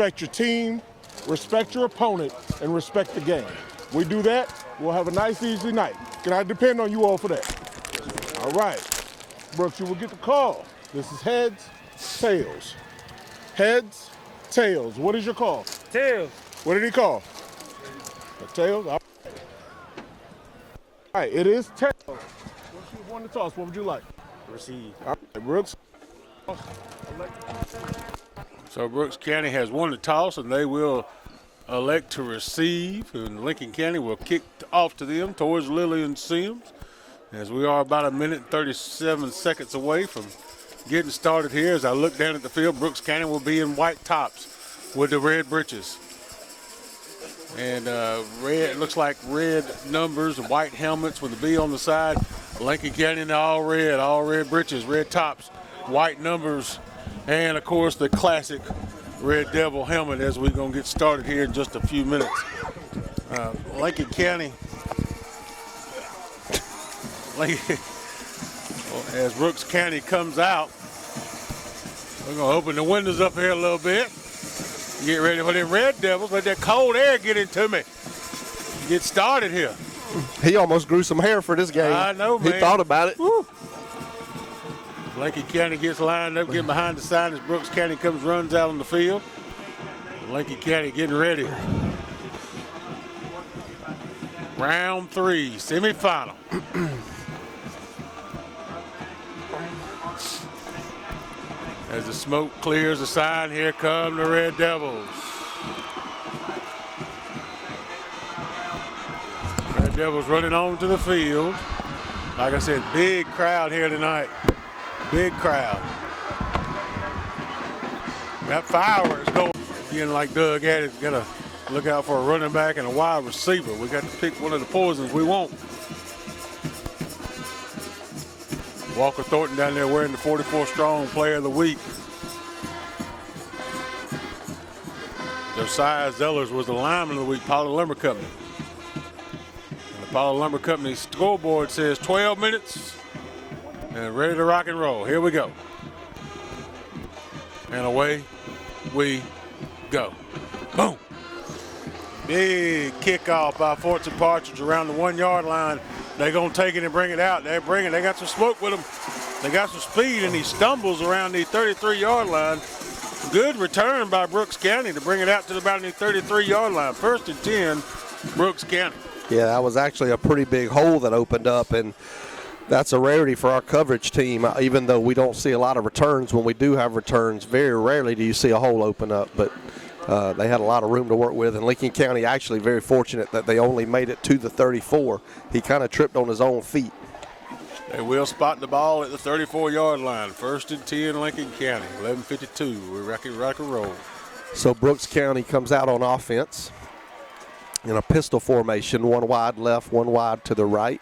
respect your team, respect your opponent, and respect the game. We do that, we'll have a nice, easy night. Can I depend on you all for that? All right. Brooks, you will get the call. This is heads, tails. Heads, tails. What is your call? Tails. What did he call? Tails? All right, it is tails. Once you won the toss, what would you like? Receive. All right, Brooks. So Brooks County has won the toss, and they will elect to receive, and Lincoln County will kick off to them towards Lillian Sims, as we are about 1 minute and 37 seconds away from getting started here. As I look down at the field, Brooks County will be in white tops with the red breeches. And red, looks like red numbers and white helmets with the B on the side. Lincoln County in all red breeches, red tops, white numbers, and of course the classic Red Devil helmet as we're gonna get started here in just a few minutes. Lincoln County, as Brooks County comes out, we're gonna open the windows up here a little bit. Get ready for them Red Devils. Let that cold air get into me. Get started here. He almost grew some hair for this game. I know, man. He thought about it. Woo. Lincoln County gets lined up, getting behind the side as Brooks County runs out on the field. Lincoln County getting ready. Round 3, semifinal. As the smoke clears the sign, here come the Red Devils. Red Devils running onto the field. Like I said, big crowd here tonight. Big crowd. That fireworks going. Again, like Doug added, got to look out for a running back and a wide receiver. We got to pick one of the poisons we want. Walker Thornton down there wearing the 44 strong player of the week. Josiah Zellers was the lineman of the week, Pollard Lumber Company. And the Pollard Lumber Company scoreboard says 12 minutes and ready to rock and roll. Here we go. And away we go. Boom. Big kickoff by Fortune Partridge around the 1 yard line. They're going to take it and bring it out. They got some smoke with them. They got some speed, and he stumbles around the 33-yard line. Good return by Brooks County to bring it out to about the 33-yard line. 1st and 10, Brooks County. Yeah, that was actually a pretty big hole that opened up, and that's a rarity for our coverage team. Even though we don't see a lot of returns, when we do have returns, very rarely do you see a hole open up. But they had a lot of room to work with, and Lincoln County actually very fortunate that they only made it to the 34. He kind of tripped on his own feet. They will spot the ball at the 34-yard line. 1st and 10, Lincoln County. 11:52. We're rock and roll. So Brooks County comes out on offense in a pistol formation, 1 wide left, 1 wide to the right.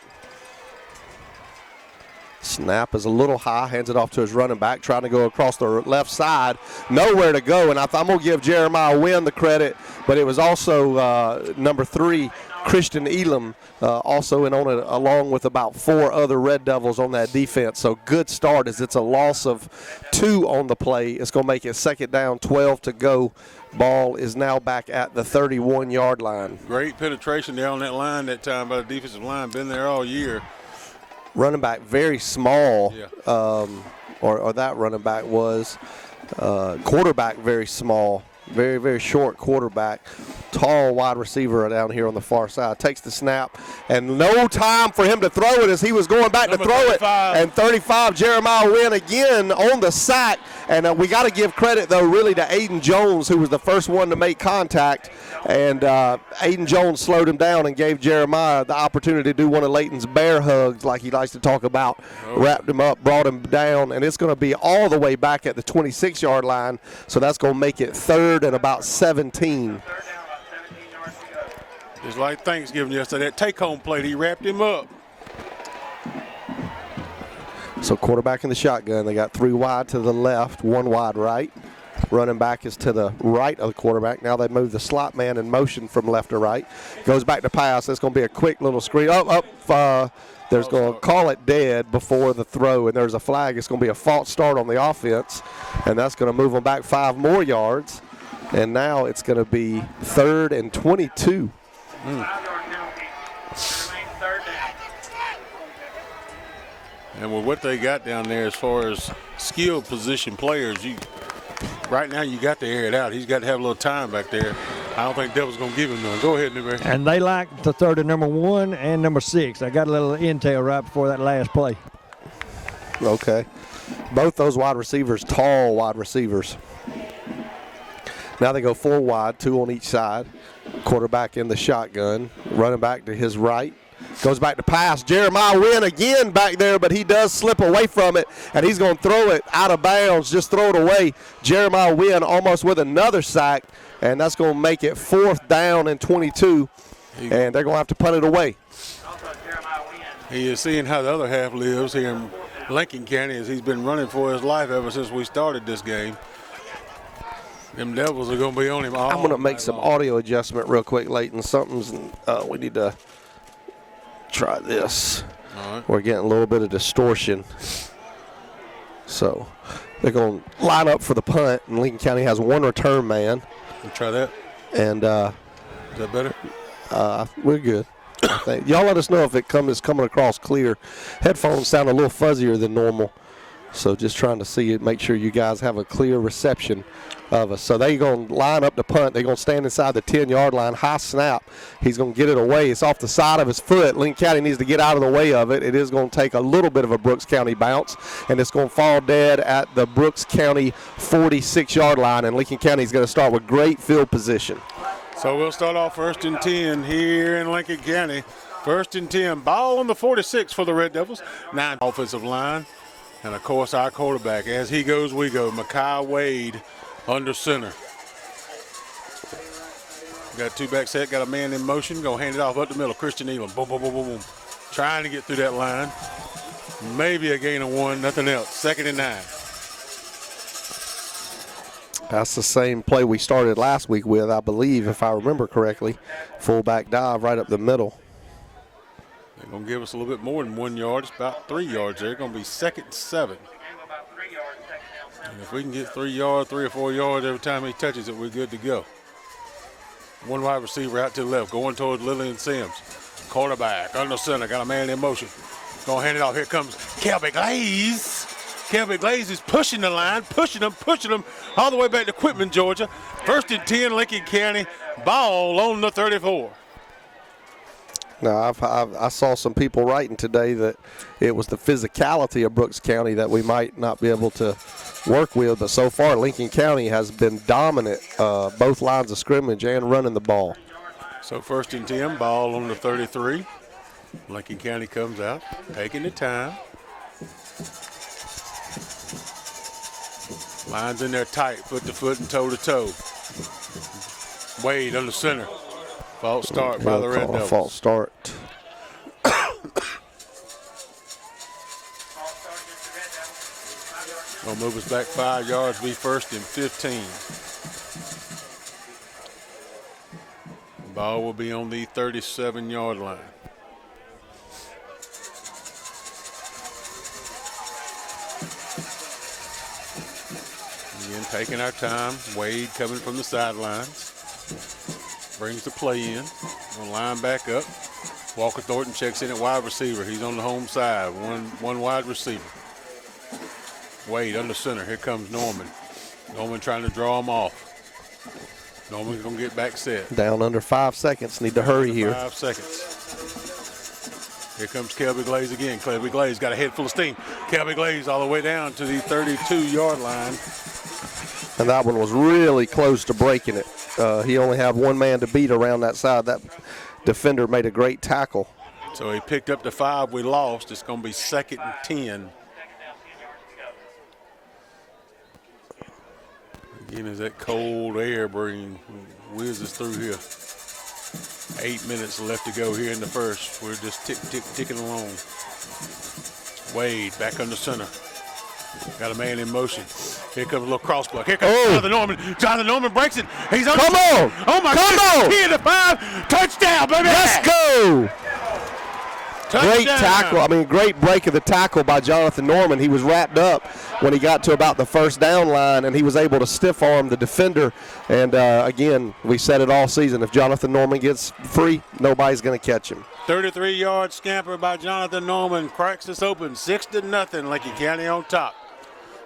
Snap is a little high, hands it off to his running back, trying to go across the left side. Nowhere to go, and I'm going to give Jeremiah Wynn the credit, but it was also number 3, Christian Elam, also in on it, along with about 4 other Red Devils on that defense. So good start, as it's a loss of 2 on the play. It's going to make it 2nd down, 12 to go. Ball is now back at the 31-yard line. Great penetration there on that line that time by the defensive line. Been there all year. Running back very small, Yeah. or that running back was. Quarterback very small, very, very short quarterback. Tall wide receiver down here on the far side. Takes the snap, and no time for him to throw it as he was going back Number to throw 35. it. And 35, Jeremiah Wynn again on the sack. And we got to give credit, though, really to Aiden Jones, who was the first one to make contact. And Aiden Jones slowed him down and gave Jeremiah the opportunity to do one of Layton's bear hugs, like he likes to talk about. Wrapped him up, brought him down, and it's going to be all the way back at the 26-yard line. So that's going to make it 3rd and about 17. Just like Thanksgiving yesterday, that take-home plate, he wrapped him up. So quarterback in the shotgun. They got 3 wide to the left, 1 wide right. Running back is to the right of the quarterback. Now they move the slot man in motion from left to right. Goes back to pass. It's going to be a quick little screen. There's going to call it dead before the throw, and there's a flag. It's going to be a false start on the offense, and that's going to move them back 5 more yards. And now it's going to be 3rd and 22. And with what they got down there as far as skilled position players, right now you got to air it out. He's got to have a little time back there. I don't think Devil's going to give him none. Go ahead, Newberry. And they like to throw to number 1 and number 6. I got a little intel right before that last play. Okay. Both those wide receivers, tall wide receivers. Now they go 4 wide, 2 on each side. Quarterback in the shotgun. Running back to his right. Goes back to pass. Jeremiah Wynn again back there, but he does slip away from it, and he's going to throw it out of bounds. Just throw it away. Jeremiah Wynn almost with another sack, and that's going to make it 4th down and 22, and they're going to have to punt it away. He is seeing how the other half lives here in Lincoln County as he's been running for his life ever since we started this game. Them Devils are going to be on him all I'm going to make night some long. audio adjustment real quick, Leighton. Something's we need to try this. All right. We're getting a little bit of distortion. So they're going to line up for the punt, and Lincoln County has 1 return man. We'll try that. And Is that better? we're good. I think. Y'all let us know if it's coming across clear. Headphones sound a little fuzzier than normal. So just trying to see it, make sure you guys have a clear reception of us. So they're going to line up the punt. They're going to stand inside the 10-yard line. High snap. He's going to get it away. It's off the side of his foot. Lincoln County needs to get out of the way of it. It is going to take a little bit of a Brooks County bounce, and it's going to fall dead at the Brooks County 46-yard line, and Lincoln County is going to start with great field position. So we'll start off 1st and 10 here in Lincoln County. 1st and 10. Ball on the 46 for the Red Devils. 9 offensive line. And, of course, our quarterback. As he goes, we go. Mekhi Wade under center. Got 2 back set. Got a man in motion. Go hand it off up the middle. Christian Elam. Boom, boom, boom, boom, boom. Trying to get through that line. Maybe a gain of 1. Nothing else. 2nd and 9. That's the same play we started last week with, I believe, if I remember correctly. Fullback dive right up the middle. They're going to give us a little bit more than 1 yard. It's about 3 yards there. Going to be 2nd and 7. And if we can get 3 or 4 yards every time he touches it, we're good to go. 1 wide receiver out to the left, going towards Lillian Sims. Quarterback under center, got a man in motion. Going to hand it off. Here comes Kelby Glaze. Kelby Glaze is pushing the line, pushing them all the way back to Quitman, Georgia. 1st and 10, Lincoln County. Ball on the 34. Now, I saw some people writing today that it was the physicality of Brooks County that we might not be able to work with, but so far Lincoln County has been dominant, both lines of scrimmage and running the ball. So 1st and 10, ball on the 33. Lincoln County comes out, taking the time. Lines in there tight, foot to foot and toe to toe. Wade under center. False start by the Red Devils. False start. Gonna move us back 5 yards, be 1st and 15. Ball will be on the 37-yard line. Again, taking our time. Wade coming from the sidelines. Brings the play in. Gonna line back up. Walker Thornton checks in at wide receiver. He's on the home side. One wide receiver. Wade under center. Here comes Norman. Norman trying to draw him off. Norman's going to get back set. Down under 5 seconds. Need to hurry here. 5 seconds. Here comes Kelby Glaze again. Kelby Glaze got a head full of steam. Kelby Glaze all the way down to the 32-yard line. And that one was really close to breaking it. He only had 1 man to beat around that side. That defender made a great tackle. So he picked up the 5 we lost. It's going to be 2nd and 10. Again, as that cold air whizzes through here. 8 minutes left to go here in the first. We're just ticking along. Wade back under center. Got a man in motion. Here comes a little cross block. Here comes Jonathan Norman. Jonathan Norman breaks it. He's on. Come on. Oh, my Come goodness. on. 10 to 5. Touchdown, baby. Let's go. Great tackle. Great break of the tackle by Jonathan Norman. He was wrapped up when he got to about the first down line, and he was able to stiff arm the defender. And, again, we said it all season. If Jonathan Norman gets free, nobody's going to catch him. 33-yard scamper by Jonathan Norman cracks us open 6-0. Lincoln County on top.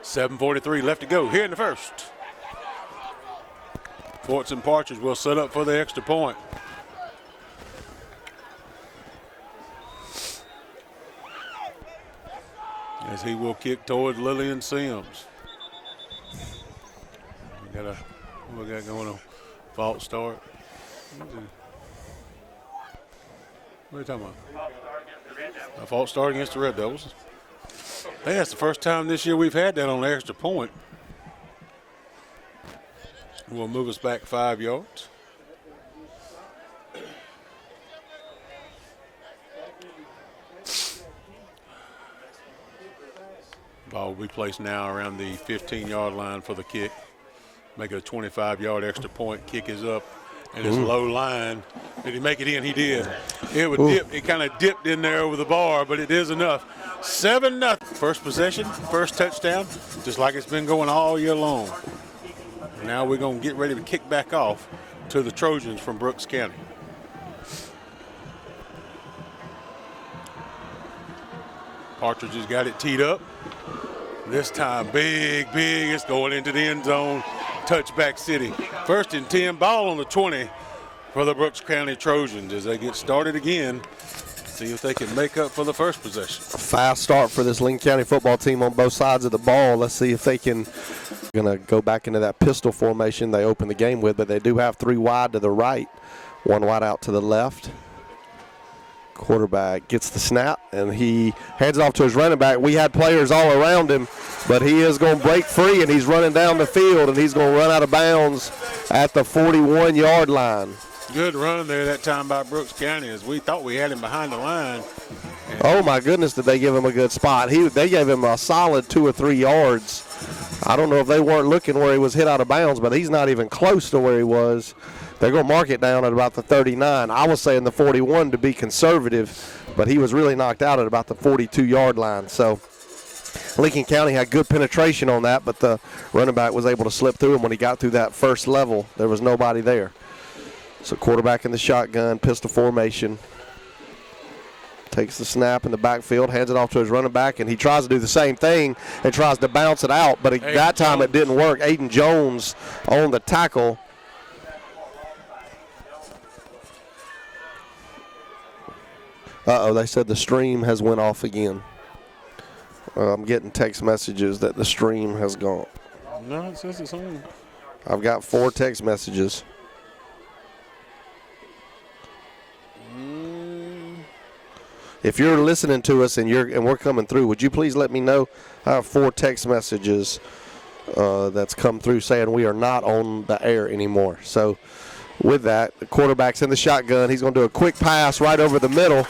7:43 left to go here in the first. Forts and Partridge will set up for the extra point. As he will kick toward Lillian Sims. What we got going on? False start. What are you talking about? A false start against the Red Devils. Hey, that's the first time this year we've had that on the extra point. Will move us back 5 yards. Ball will be placed now around the 15-yard line for the kick. Make it a 25-yard extra point. Kick is up, and it's low line. Did he make it in? He did. It would dip. It kind of dipped in there over the bar, but it is enough. 7-0. First possession, first touchdown, just like it's been going all year long. Now we're going to get ready to kick back off to the Trojans from Brooks County. Partridge has got it teed up. This time, big. It's going into the end zone. Touchback city. 1st and 10, ball on the 20 for the Brooks County Trojans as they get started again. See if they can make up for the first possession. Fast start for this Lincoln County football team on both sides of the ball. Let's see if they can. Going to go back into that pistol formation they opened the game with, but they do have 3 wide to the right, 1 wide out to the left. Quarterback gets the snap, and he hands it off to his running back. We had players all around him, but he is going to break free, and he's running down the field, and he's going to run out of bounds at the 41-yard line. Good run there that time by Brooks County as we thought we had him behind the line. Oh, my goodness, did they give him a good spot. They gave him a solid 2 or 3 yards. I don't know if they weren't looking where he was hit out of bounds, but he's not even close to where he was. They're going to mark it down at about the 39. I was saying the 41 to be conservative, but he was really knocked out at about the 42-yard line. So Lincoln County had good penetration on that, but the running back was able to slip through him when he got through that first level. There was nobody there. So quarterback in the shotgun, pistol formation. Takes the snap in the backfield, hands it off to his running back, and he tries to do the same thing and tries to bounce it out, but that time it didn't work. Aiden Jones on the tackle. They said the stream has went off again. I'm getting text messages that the stream has gone. No, it says it's on. I've got 4 text messages. If you're listening to us and we're coming through, would you please let me know? I have 4 text messages that's come through saying we are not on the air anymore. So with that, the quarterback's in the shotgun. He's going to do a quick pass right over the middle,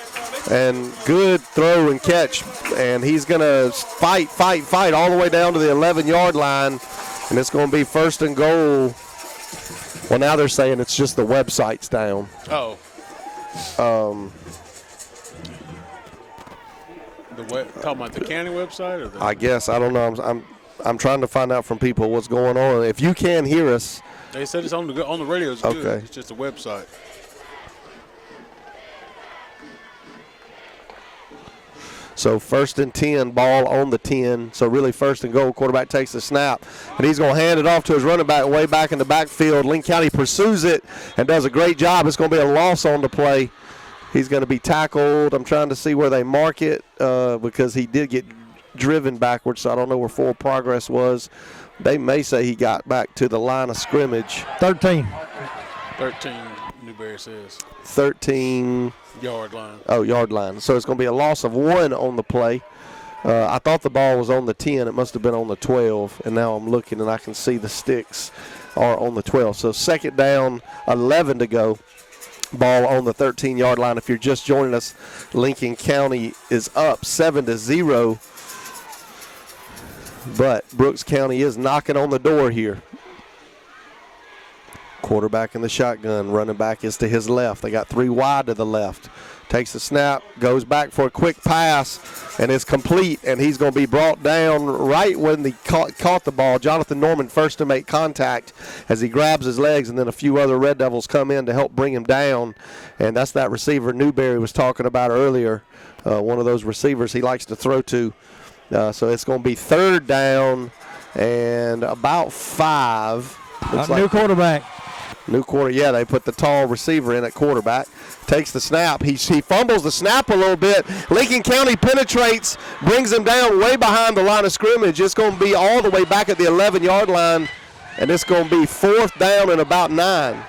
and good throw and catch. And he's going to fight all the way down to the 11-yard line, and it's going to be 1st and goal. Well, now they're saying it's just the website's down. Oh. Talking about the county website? Or I guess. I don't know. I'm trying to find out from people what's going on. If you can hear us. They said it's on the radio. It's good. Okay. It's just a website. So 1st and 10, ball on the 10. So really 1st and goal. Quarterback takes the snap, and he's going to hand it off to his running back way back in the backfield. Lincoln County pursues it and does a great job. It's going to be a loss on the play. He's going to be tackled. I'm trying to see where they mark it because he did get driven backwards, so I don't know where full progress was. They may say he got back to the line of scrimmage. 13. 13, Newberry says. 13. Yard line. Oh, yard line. So it's going to be a loss of 1 on the play. I thought the ball was on the 10. It must have been on the 12, and now I'm looking, and I can see the sticks are on the 12. So 2nd down, 11 to go. Ball on the 13-yard line. If you're just joining us, Lincoln County is up 7-0. But Brooks County is knocking on the door here. Quarterback in the shotgun. Running back is to his left. They got 3 wide to the left. Takes the snap, goes back for a quick pass, and it's complete, and he's going to be brought down right when he caught the ball. Jonathan Norman first to make contact as he grabs his legs, and then a few other Red Devils come in to help bring him down, and that's that receiver Newberry was talking about earlier, one of those receivers he likes to throw to. So it's going to be 3rd down and about 5. New quarterback. Yeah, they put the tall receiver in at quarterback. Takes the snap. He fumbles the snap a little bit. Lincoln County penetrates, brings him down way behind the line of scrimmage. It's going to be all the way back at the 11-yard line, and it's going to be 4th down and about 9.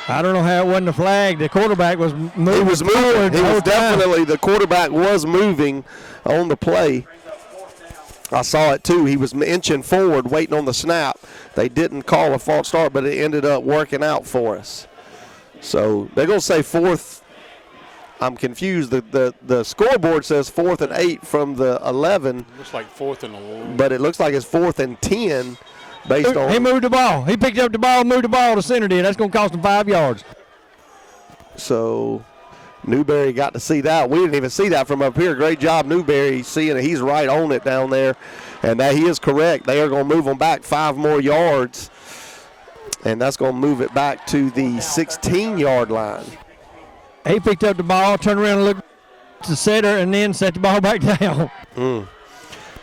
I don't know how it wasn't a flag. The quarterback was moving. He was moving. The quarterback was moving on the play. I saw it too. He was inching forward, waiting on the snap. They didn't call a false start, but it ended up working out for us. So they're going to say 4th. I'm confused. The scoreboard says 4th and 8 from the 11. Looks like 4th and 11. But it looks like it's 4th and 10 based on. He moved the ball. He picked up the ball, moved the ball to center did. That's going to cost him 5 yards. So Newberry got to see that. We didn't even see that from up here. Great job, Newberry, seeing it. He's right on it down there. And that he is correct. They are going to move them back 5 more yards. And that's going to move it back to the 16-yard line. He picked up the ball, turned around and looked to the setter, and then set the ball back down.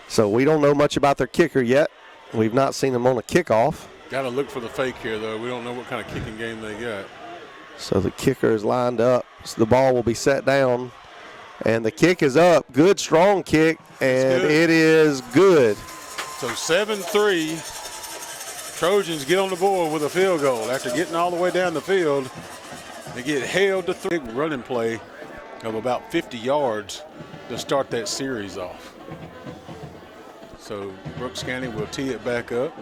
So we don't know much about their kicker yet. We've not seen them on a kickoff. Got to look for the fake here, though. We don't know what kind of kicking game they got. So the kicker is lined up. So the ball will be set down. And the kick is up. Good, strong kick. And it is good. So 7-3. Trojans get on the board with a field goal. After getting all the way down the field, they get held to 3. Big running play of about 50 yards to start that series off. So Brooks County will tee it back up.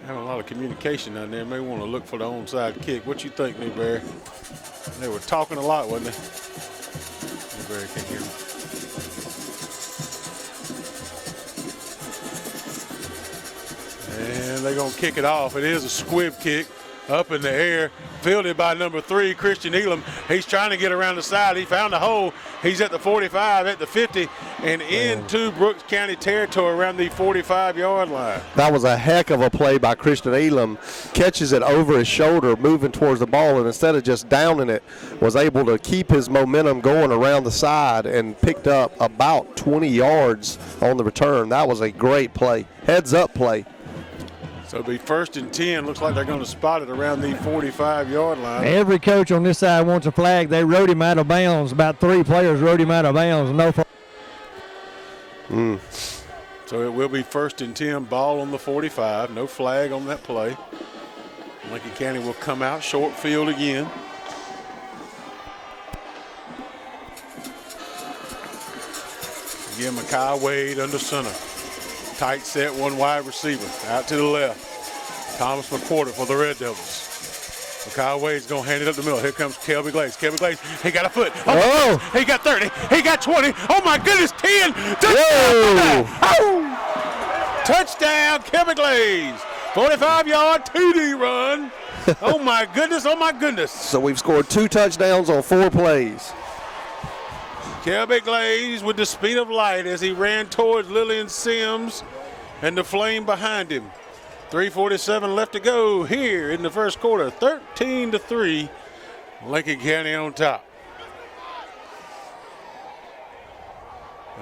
Having a lot of communication down there. May want to look for the onside kick. What you think, Newberry? They were talking a lot, wasn't they? Newberry can't hear me. And they're going to kick it off. It is a squib kick up in the air, fielded by number 3, Christian Elam. He's trying to get around the side. He found a hole. He's at the 45, at the 50, and into Brooks County territory around the 45-yard line. That was a heck of a play by Christian Elam. Catches it over his shoulder, moving towards the ball, and instead of just downing it, was able to keep his momentum going around the side and picked up about 20 yards on the return. That was a great play. Heads-up play. So it'll be 1st and 10. Looks like they're going to spot it around the 45-yard line. Every coach on this side wants a flag. They rode him out of bounds. About 3 players rode him out of bounds. No flag. So it will be 1st and 10, ball on the 45. No flag on that play. Lincoln County will come out short field again. Again, Makai Wade under center. Tight set, 1 wide receiver. Out to the left. Thomas McQuarter for the Red Devils. Makai Wade's going to hand it up the middle. Here comes Kelby Glaze. Kelby Glaze, he got a foot. Oh, he got 30. He got 20. Oh, my goodness, 10. Touchdown. Oh. Touchdown, Kelby Glaze. 45-yard TD run. Oh, my goodness. Oh, my goodness. So we've scored 2 touchdowns on 4 plays. Kelby Glaze with the speed of light as he ran towards Lillian Sims and the flame behind him. 3:47 left to go here in the first quarter. 13-3, Lincoln County on top.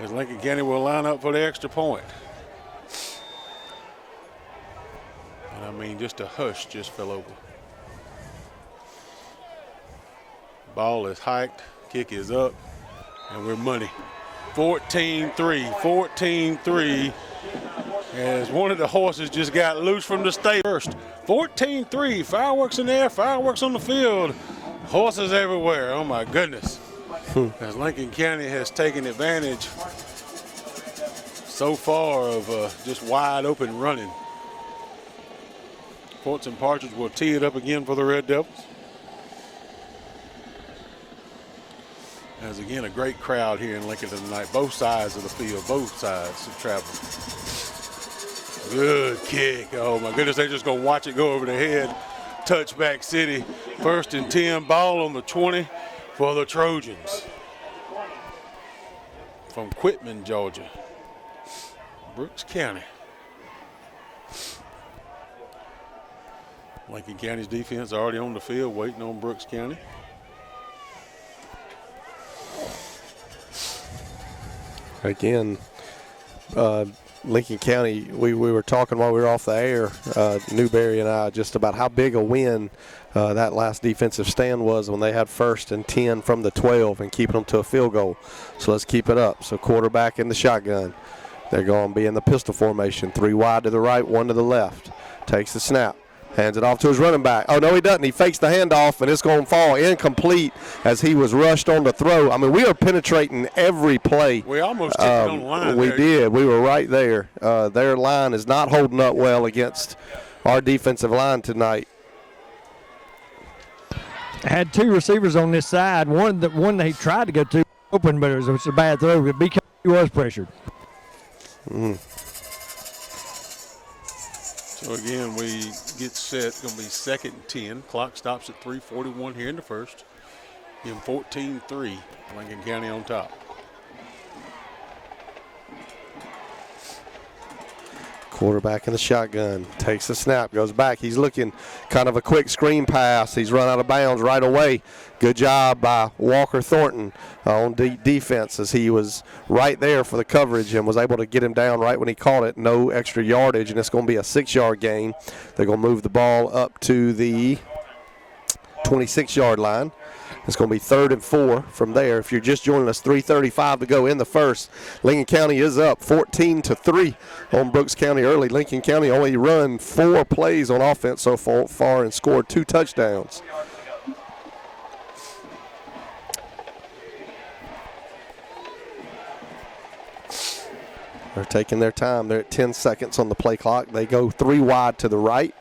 As Lincoln County will line up for the extra point. And I mean, just a hush just fell over. Ball is hiked, kick is up. And we're money. 14-3, 14-3. As one of the horses just got loose from the state first. 14-3, fireworks in the air, fireworks on the field. Horses everywhere, oh my goodness. As Lincoln County has taken advantage so far of just wide open running. Forts and Partridge will tee it up again for the Red Devils. As again, a great crowd here in Lincoln tonight. Both sides of the field, both sides of travel. Good kick. Oh, my goodness. They're just going to watch it go over the head. Touchback City. 1st and 10. Ball on the 20 for the Trojans. From Quitman, Georgia. Brooks County. Lincoln County's defense already on the field waiting on Brooks County. Again, Lincoln County, we were talking while we were off the air, Newberry and I, just about how big a win that last defensive stand was when they had 1st and 10 from the 12 and keeping them to a field goal. So let's keep it up. So quarterback in the shotgun. They're going to be in the pistol formation. 3 wide to the right, 1 to the left. Takes the snap. Hands it off to his running back. Oh, no, he doesn't. He fakes the handoff, and it's going to fall incomplete as he was rushed on the throw. I mean, we are penetrating every play. We almost took it on the line. We did. We were right there. Their line is not holding up well against our defensive line tonight. Had 2 receivers on this side. One they tried to go to open, but it was a bad throw because he was pressured. So again, we get set. It's going to be 2nd and 10. Clock stops at 3:41 here in the first. In 14-3, Lincoln County on top. Quarterback in the shotgun, takes the snap, goes back. He's looking kind of a quick screen pass. He's run out of bounds right away. Good job by Walker Thornton on defense as he was right there for the coverage and was able to get him down right when he caught it. No extra yardage, and it's going to be a 6-yard gain. They're going to move the ball up to the 26-yard line. It's going to be 3rd and 4 from there. If you're just joining us, 3:35 to go in the first. Lincoln County is up 14-3 on Brooks County early. Lincoln County only run 4 plays on offense so far and scored 2 touchdowns. They're taking their time. They're at 10 seconds on the play clock. They go 3 wide to the right.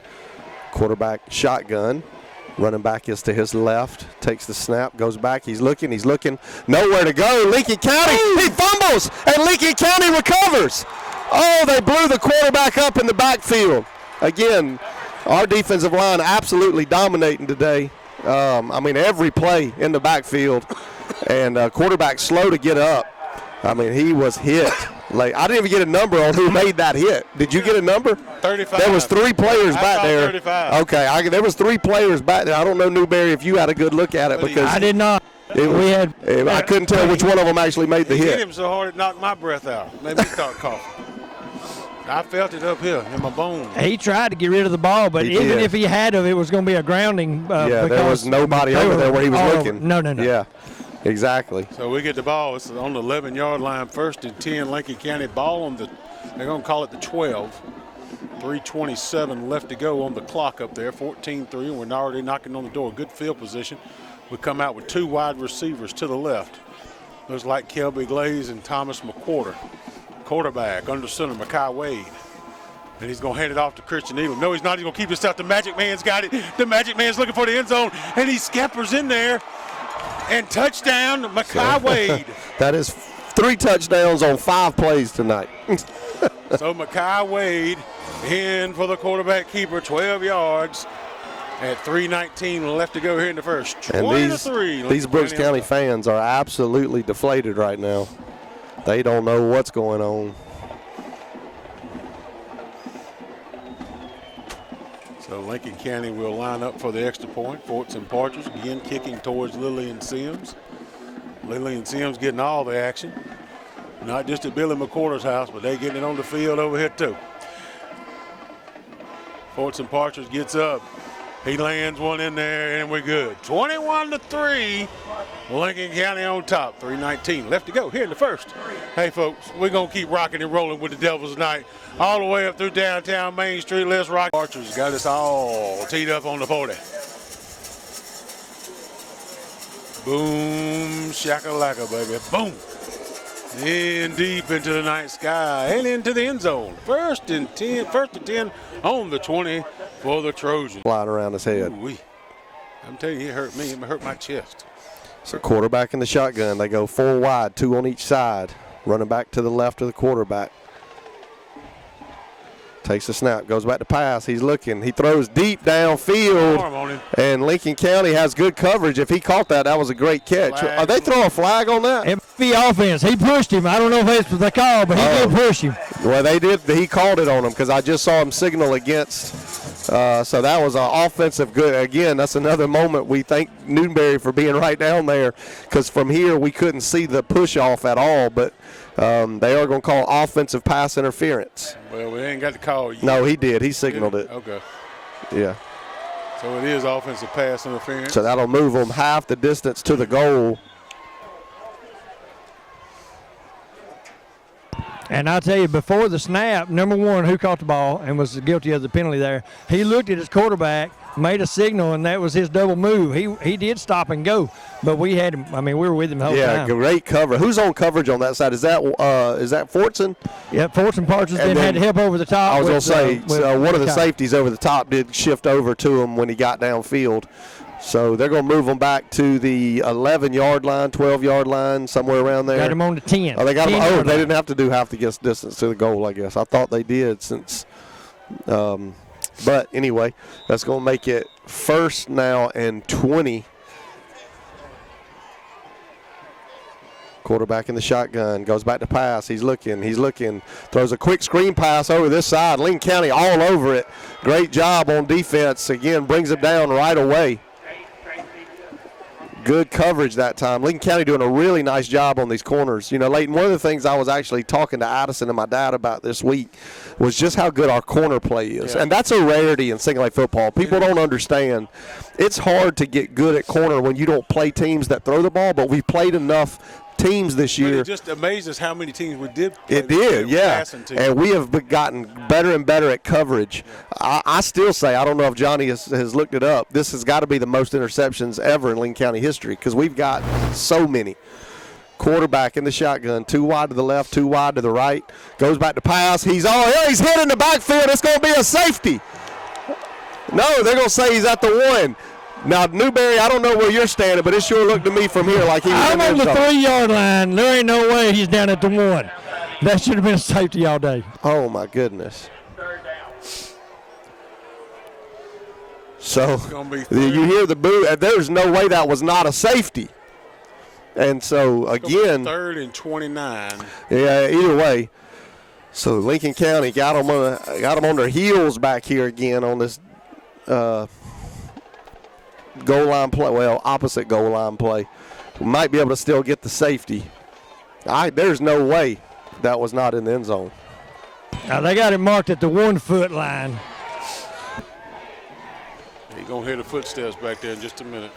Quarterback shotgun. Running back is to his left, takes the snap, goes back. He's looking, nowhere to go. Lincoln County, he fumbles, and Lincoln County recovers. Oh, they blew the quarterback up in the backfield. Again, our defensive line absolutely dominating today. I mean, every play in the backfield, and quarterback slow to get up. I mean, he was hit. Like, I didn't even get a number on who made that hit. Did you get a number? 35. There was 3 players back there. 35. Okay, there was 3 players back there. I don't know, Newberry, if you had a good look at it because I did not. I couldn't tell which one of them actually made the He hit. hit him so hard it knocked my breath out. Made me start coughing. I felt it up here in my bones. He tried to get rid of the ball, but even if he had it was going to be a grounding. There was nobody over there where he was looking. No. Yeah. Exactly. So we get the ball. It's on the 11-yard line, 1st and 10. Lincoln County ball on the, they're going to call it the 12. 3:27 left to go on the clock up there. 14-3. We're already knocking on the door. Good field position. We come out with 2 wide receivers to the left. Looks like Kelby Glaze and Thomas McQuarter. Quarterback under center, Makai Wade. And he's going to hand it off to Christian Elam. No, he's not. He's going to keep it out. The Magic Man's got it. The Magic Man's looking for the end zone, and he scampers in there. And touchdown, Makai Wade. That is 3 touchdowns on 5 plays tonight. So Makai Wade in for the quarterback keeper, 12 yards at 3:19 left to go here in the first. 20-3. These Brooks County fans are absolutely deflated right now. They don't know what's going on. So Lincoln County will line up for the extra point. Forts and Partridge begin kicking towards Lillian Sims. Lillian Sims getting all the action. Not just at Billy McCorder's house, but they getting it on the field over here too. Forts and Partridge gets up. He lands one in there, and we're good. 21-3. Lincoln County on top. 3:19 left to go here in the first. Hey, folks, we're going to keep rocking and rolling with the Devils tonight. All the way up through downtown Main Street. Let's rock. Archer's got us all teed up on the 40. Boom, shakalaka, baby. Boom. In deep into the night sky and into the end zone. First and 10 on the 20 for the Trojans. Flying around his head. Ooh-wee. I'm telling you, it hurt me. It hurt my chest. So quarterback in the shotgun. They go 4 wide, 2 on each side. Running back to the left of the quarterback. Takes the snap, goes back to pass. He's looking. He throws deep downfield. Arm on him. And Lincoln County has good coverage. If he caught that, that was a great catch. Flag. Are they throwing a flag on that? It be offense. He pushed him. I don't know if that's what they call, but he did push him. Well, they did. He called it on him because I just saw him signal against. So that was an offensive good. Again, that's another moment we thank Newberry for being right down there, because from here we couldn't see the push off at all. But they are going to call offensive pass interference. Well, we ain't got the call yet. No, he did. He signaled it. Okay. Yeah. So it is offensive pass interference. So that'll move them half the distance to the goal. And I'll tell you, before the snap, number one, who caught the ball and was guilty of the penalty there, he looked at his quarterback, made a signal, and that was his double move. He did stop and go, but we had him. I mean, we were with him the whole time. Yeah, great cover. Who's on coverage on that side? Is that Fortson? Yep, Fortson Parsons then had to help over the top. I was going to say, one of the safeties over the top did shift over to him when he got downfield. So they're going to move them back to the 11-yard line, 12-yard line, somewhere around there. Got him on the 10. Oh, they got him. Oh, they didn't have to do half the distance to the goal, I guess. I thought they did since. But anyway, that's going to make it first now and 20. Quarterback in the shotgun, goes back to pass. He's looking, throws a quick screen pass over this side. Lincoln County all over it. Great job on defense. Again, brings it down right away. Good coverage that time. Lincoln County doing a really nice job on these corners. You know, Leighton, one of the things I was actually talking to Addison and my dad about this week was just how good our corner play is. Yeah. And that's a rarity in single A football. People don't understand. It's hard to get good at corner when you don't play teams that throw the ball, but we've played enough teams this year. It just amazes how many teams we did. It did, yeah. And we have gotten better and better at coverage. Yeah. I still say, I don't know if Johnny has looked it up, this has got to be the most interceptions ever in Lincoln County history because we've got so many. Quarterback in the shotgun, 2 wide to the left, 2 wide to the right. Goes back to pass. He's hit in the backfield. It's going to be a safety. No, they're going to say he's at the 1. Now, Newberry, I don't know where you're standing, but it sure looked to me from here like he was I'm on the 3-yard line. There ain't no way he's down at the 1. That should have been a safety all day. Oh, my goodness. So, you hear the boo. There's no way that was not a safety. And so, again. 3rd and 29. Yeah, either way. So, Lincoln County got them on their heels back here again on this goal line play, opposite goal line play. We might be able to still get the safety. There's no way that was not in the end zone. Now they got it marked at the 1-foot line. You're going to hear the footsteps back there in just a minute.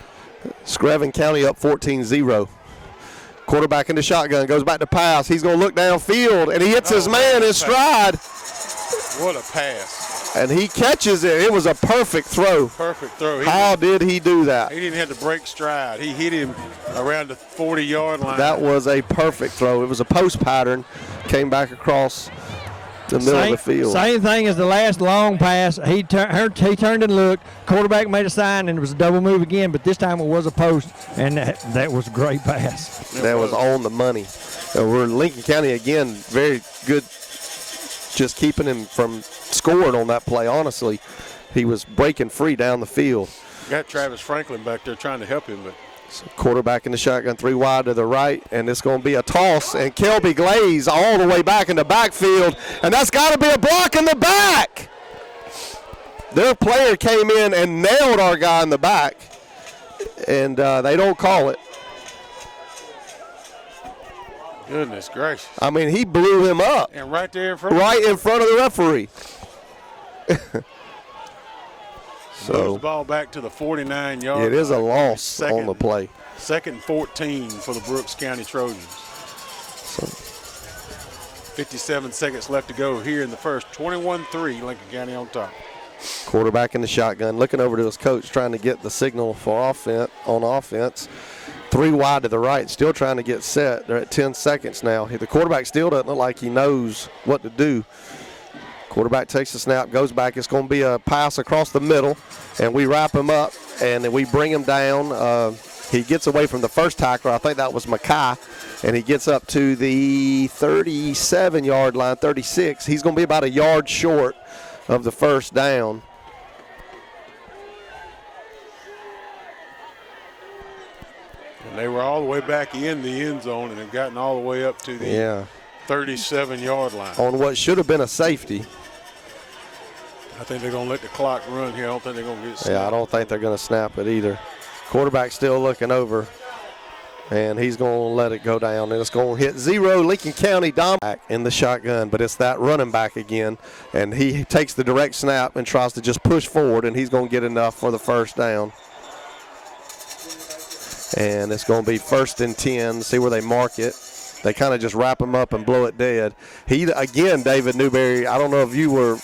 Screven County up 14-0. Quarterback in the shotgun, goes back to pass. He's going to look downfield, and he hits his man in stride. What a pass. And he catches it. It was a perfect throw. Perfect throw. How did he do that? He didn't have to break stride. He hit him around the 40-yard line. That was a perfect throw. It was a post pattern. Came back across the middle of the field. Same thing as the last long pass. He turned and looked. Quarterback made a sign, and it was a double move again, but this time it was a post, and that was a great pass. That was on the money. We're in Lincoln County again. Very good just keeping him from scoring on that play, honestly. He was breaking free down the field. Got Travis Franklin back there trying to help him. But so quarterback in the shotgun, 3 wide to the right, and it's going to be a toss. And Kelby Glaze all the way back in the backfield, and that's got to be a block in the back. Their player came in and nailed our guy in the back, and they don't call it. Goodness gracious. I mean, he blew him up. And right there in front right in front of the referee. So moves the ball back to the 49-yard line. It is a loss on the play. 2nd and 14 for the Brooks County Trojans. 57 seconds left to go here in the first. 21-3, Lincoln County on top. Quarterback in the shotgun, looking over to his coach, trying to get the signal for offense. 3 wide to the right, still trying to get set. They're at 10 seconds now. The quarterback still doesn't look like he knows what to do. Quarterback takes the snap, goes back. It's going to be a pass across the middle, and we wrap him up, and then we bring him down. He gets away from the first tackler. I think that was Mackay, and he gets up to the 37-yard line, 36. He's going to be about a yard short of the first down. And they were all the way back in the end zone and have gotten all the way up to the 37-yard line. On what should have been a safety. I think they're going to let the clock run here. I don't think they're going to get snapped. Yeah, I don't think they're going to snap it either. Quarterback still looking over, and he's going to let it go down, and it's going to hit 0. Lincoln County back in the shotgun, but it's that running back again, and he takes the direct snap and tries to just push forward, and he's going to get enough for the first down. And it's going to be 1st and 10. See where they mark it. They kind of just wrap him up and blow it dead. Again, David Newberry, I don't know if you were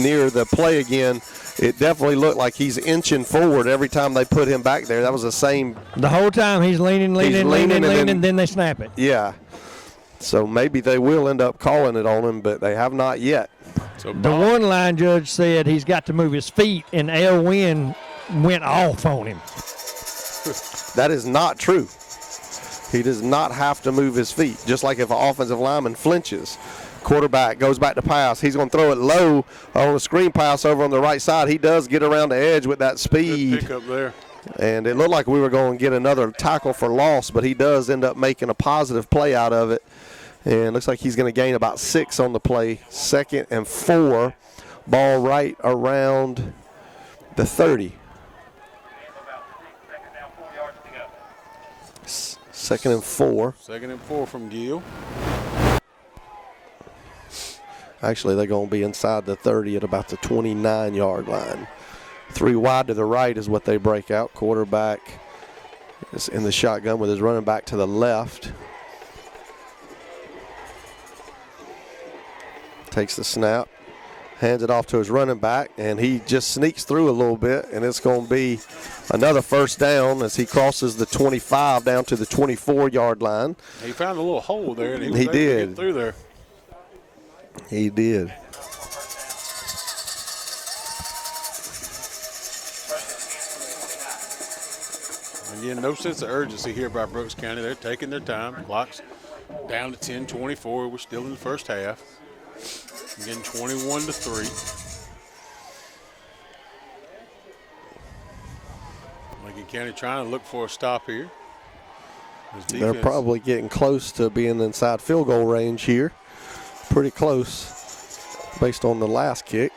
near the play again. It definitely looked like he's inching forward every time they put him back there. That was the same. The whole time he's leaning, then they snap it. Yeah. So maybe they will end up calling it on him, but they have not yet. So the one line judge said he's got to move his feet, and L. Wynn went off on him. That is not true. He does not have to move his feet, just like if an offensive lineman flinches. Quarterback goes back to pass. He's going to throw it low on a screen pass over on the right side. He does get around the edge with that speed. Good pick up there. And it looked like we were going to get another tackle for loss, but he does end up making a positive play out of it. And it looks like he's going to gain about 6 on the play. 2nd and 4. Ball right around the 30. 2nd and 4. 2nd and 4 from Gill. Actually, they're going to be inside the 30 at about the 29-yard line. 3 wide to the right is what they break out. Quarterback is in the shotgun with his running back to the left. Takes the snap, hands it off to his running back, and he just sneaks through a little bit, and it's going to be another first down as he crosses the 25 down to the 24-yard line. He found a little hole there, and he was able to get through there. He did. Again, no sense of urgency here by Brooks County. They're taking their time. Clock's down to 10:24. We're still in the first half. Again, 21-3. Lincoln County trying to look for a stop here. They're probably getting close to being inside field goal range here. Pretty close based on the last kick.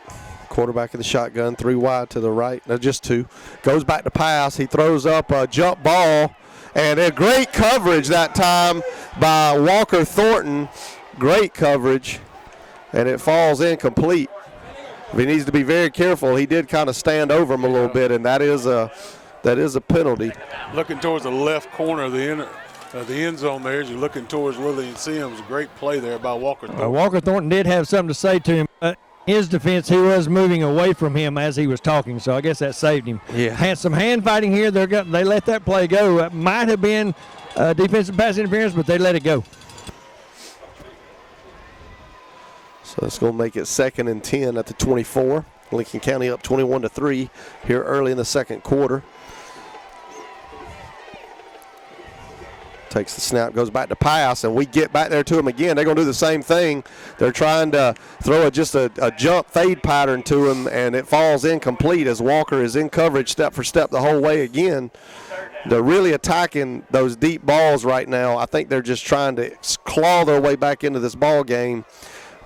Quarterback in the shotgun, 3 wide to the right. No, just 2. Goes back to pass. He throws up a jump ball. And a great coverage that time by Walker Thornton. Great coverage. And it falls incomplete. He needs to be very careful. He did kind of stand over him a little bit, and that is a penalty. Looking towards the left corner of the end zone there as you're looking towards Lillian Sims. Great play there by Walker Thornton. Walker Thornton did have something to say to him. His defense, he was moving away from him as he was talking, so I guess that saved him. Yeah. Had some hand fighting here. They let that play go. It might have been defensive pass interference, but they let it go. So it's going to make it 2nd and 10 at the 24. Lincoln County up 21-3 here early in the second quarter. Takes the snap, goes back to pass, and we get back there to him again. They're going to do the same thing. They're trying to throw just a jump fade pattern to him, and it falls incomplete as Walker is in coverage step for step the whole way again. They're really attacking those deep balls right now. I think they're just trying to claw their way back into this ball game,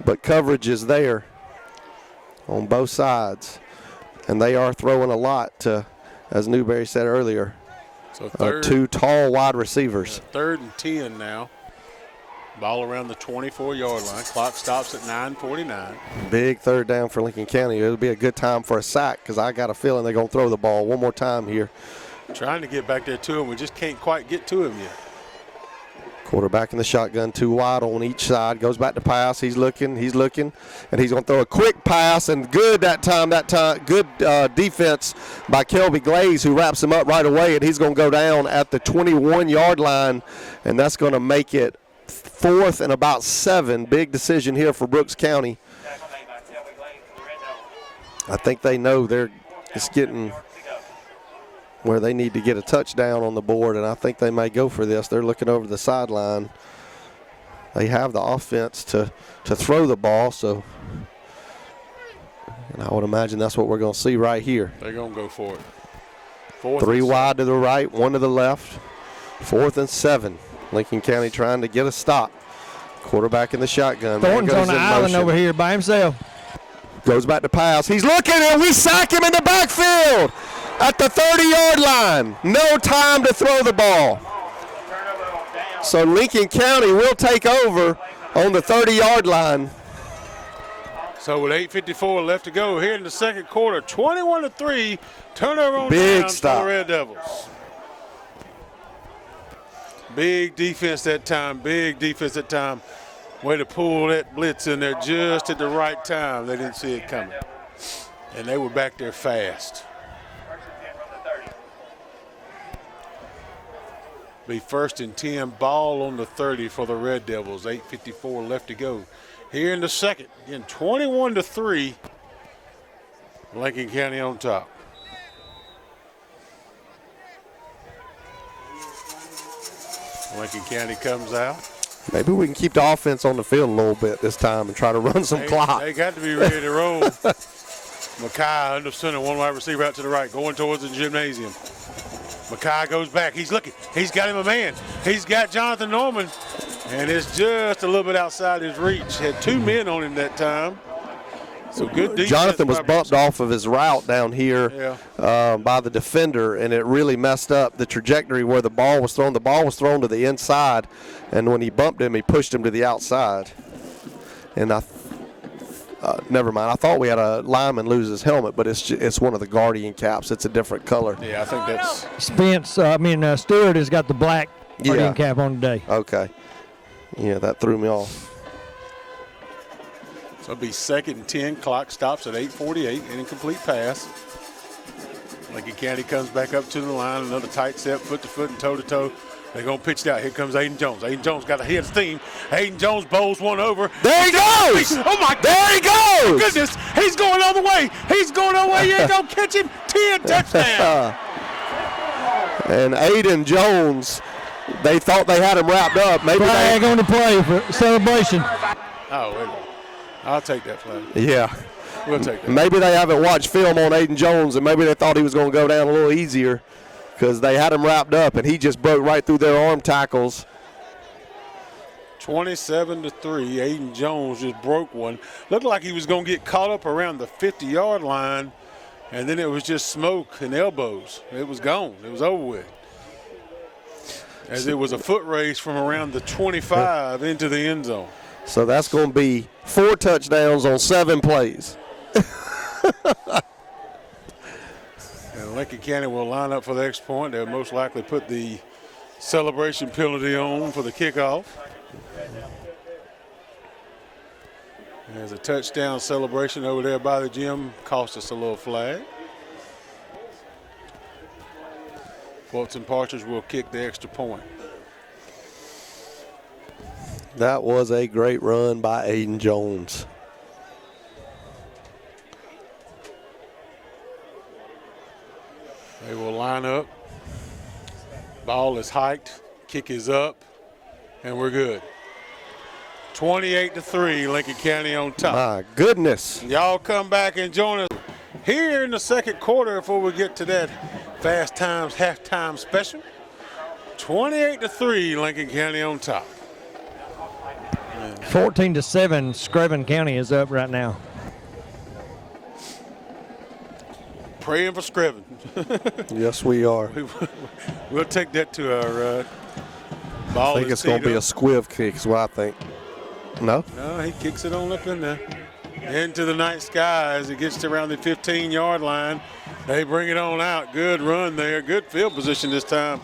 but coverage is there on both sides, and they are throwing a lot to, as Newberry said earlier, So 2 tall wide receivers. 3rd and 10 now. Ball around the 24-yard line. Clock stops at 9:49. Big 3rd down for Lincoln County. It'll be a good time for a sack because I got a feeling they're going to throw the ball one more time here. Trying to get back there to him. We just can't quite get to him yet. Quarterback in the shotgun, 2 wide on each side. Goes back to pass. He's looking, and he's going to throw a quick pass, and good that time. Good defense by Kelby Glaze, who wraps him up right away, and he's going to go down at the 21-yard line, and that's going to make it 4th and about 7. Big decision here for Brooks County. I think they know it's getting where they need to get a touchdown on the board, and I think they may go for this. They're looking over the sideline. They have the offense to throw the ball, so and I would imagine that's what we're going to see right here. They're going to go for it. 3 wide to the right, 1 to the left. 4th and 7. Lincoln County trying to get a stop. Quarterback in the shotgun. Thornton's on the island over here by himself. Goes back to pass. He's looking, and we sack him in the backfield at the 30-yard line. No time to throw the ball. So Lincoln County will take over on the 30-yard line. So with 8:54 left to go here in the second quarter, 21-3, turnover on Big down stop. for the Red Devils. Big defense that time, big defense that time. Way to pull that blitz in there just at the right time. They didn't see it coming. And they were back there fast. Be 1st and 10, ball on the 30 for the Red Devils. 8:54 left to go. Here in the second, again, 21-3, Lincoln County on top. Lincoln County comes out. Maybe we can keep the offense on the field a little bit this time and try to run some clock. They got to be ready to roll. Mackay under center, 1 wide receiver out to the right, going towards the gymnasium. Mackay goes back. He's looking. He's got him a man. He's got Jonathan Norman. And it's just a little bit outside his reach. Had 2 men on him that time. So good defense. Jonathan was bumped off of his route down here by the defender, and it really messed up the trajectory where the ball was thrown. The ball was thrown to the inside, and when he bumped him, he pushed him to the outside. And never mind. I thought we had a lineman lose his helmet, but it's one of the Guardian caps. It's a different color. Yeah, I think that's Stewart has got the black Guardian cap on today. Okay. Yeah, that threw me off. So it'll be 2nd and 10. Clock stops at 8:48. An incomplete pass. Lincoln County comes back up to the line. Another tight set, foot to foot and toe to toe. They're going to pitch it out. Here comes Aiden Jones. Aiden Jones got a hit steam. Aiden Jones bowls one over. There he goes! Oh, my God. There he goes! Goodness. He's going all the way. He's going all the way. You ain't going to catch him. 10 touchdown. And Aiden Jones, they thought they had him wrapped up. Maybe Flag on the play for celebration. Oh, wait a minute. I'll take that flag. Yeah. We'll take that. Maybe they haven't watched film on Aiden Jones, and maybe they thought he was going to go down a little easier because they had him wrapped up, and he just broke right through their arm tackles. 27-3. Aiden Jones just broke one. Looked like he was going to get caught up around the 50-yard line, and then it was just smoke and elbows. It was gone. It was over with. As it was a foot race from around the 25 into the end zone. So that's going to be 4 touchdowns on 7 plays. And Lincoln County will line up for the next point. They'll most likely put the celebration penalty on for the kickoff. There's a touchdown celebration over there by the gym. Cost us a little flag. Fulton Partridge will kick the extra point. That was a great run by Aiden Jones. They will line up. Ball is hiked. Kick is up. And we're good. 28-3, Lincoln County on top. My goodness. Y'all come back and join us here in the second quarter before we get to that Fast Times halftime special. 28-3, Lincoln County on top. 14-7, Screven County is up right now. Praying for Screven. Yes, we are. We'll take that to our ball. I think it's going to be a squiv kick is what I think. No? No, he kicks it on up in there. Into the night sky as it gets to around the 15-yard line. They bring it on out. Good run there. Good field position this time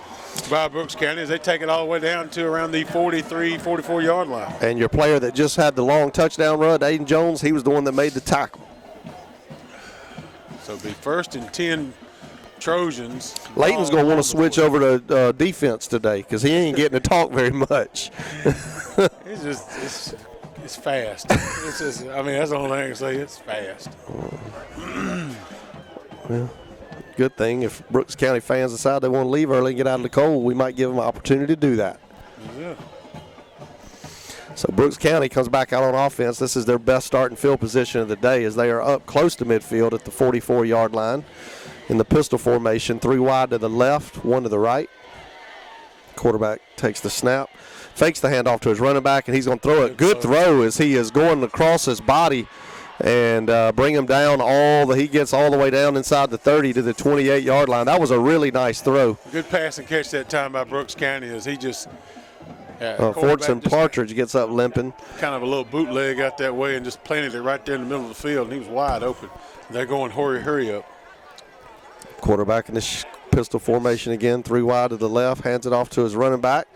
by Brooks County as they take it all the way down to around the 43, 44-yard line. And your player that just had the long touchdown run, Aiden Jones, he was the one that made the tackle. So it'll be 1st and 10 Trojans. Layton's going to want to switch over to defense today because he ain't getting to talk very much. It's fast. It's just, I mean, that's the only thing I can say. It's fast. Well, good thing. If Brooks County fans decide they want to leave early and get out of the cold, we might give them an opportunity to do that. Yeah. So Brooks County comes back out on offense. This is their best starting field position of the day as they are up close to midfield at the 44-yard line in the pistol formation. 3 wide to the left, 1 to the right. Quarterback takes the snap, fakes the handoff to his running back, and he's going to throw it. Good throw as he is going across his body and bring him down he gets all the way down inside the 30 to the 28-yard line. That was a really nice throw. Good pass and catch that time by Brooks County as he just Fortson Partridge gets up limping. Kind of a little bootleg out that way and just planted it right there in the middle of the field, and he was wide open. They're going hurry up. Quarterback in this pistol formation again, 3 wide to the left, hands it off to his running back,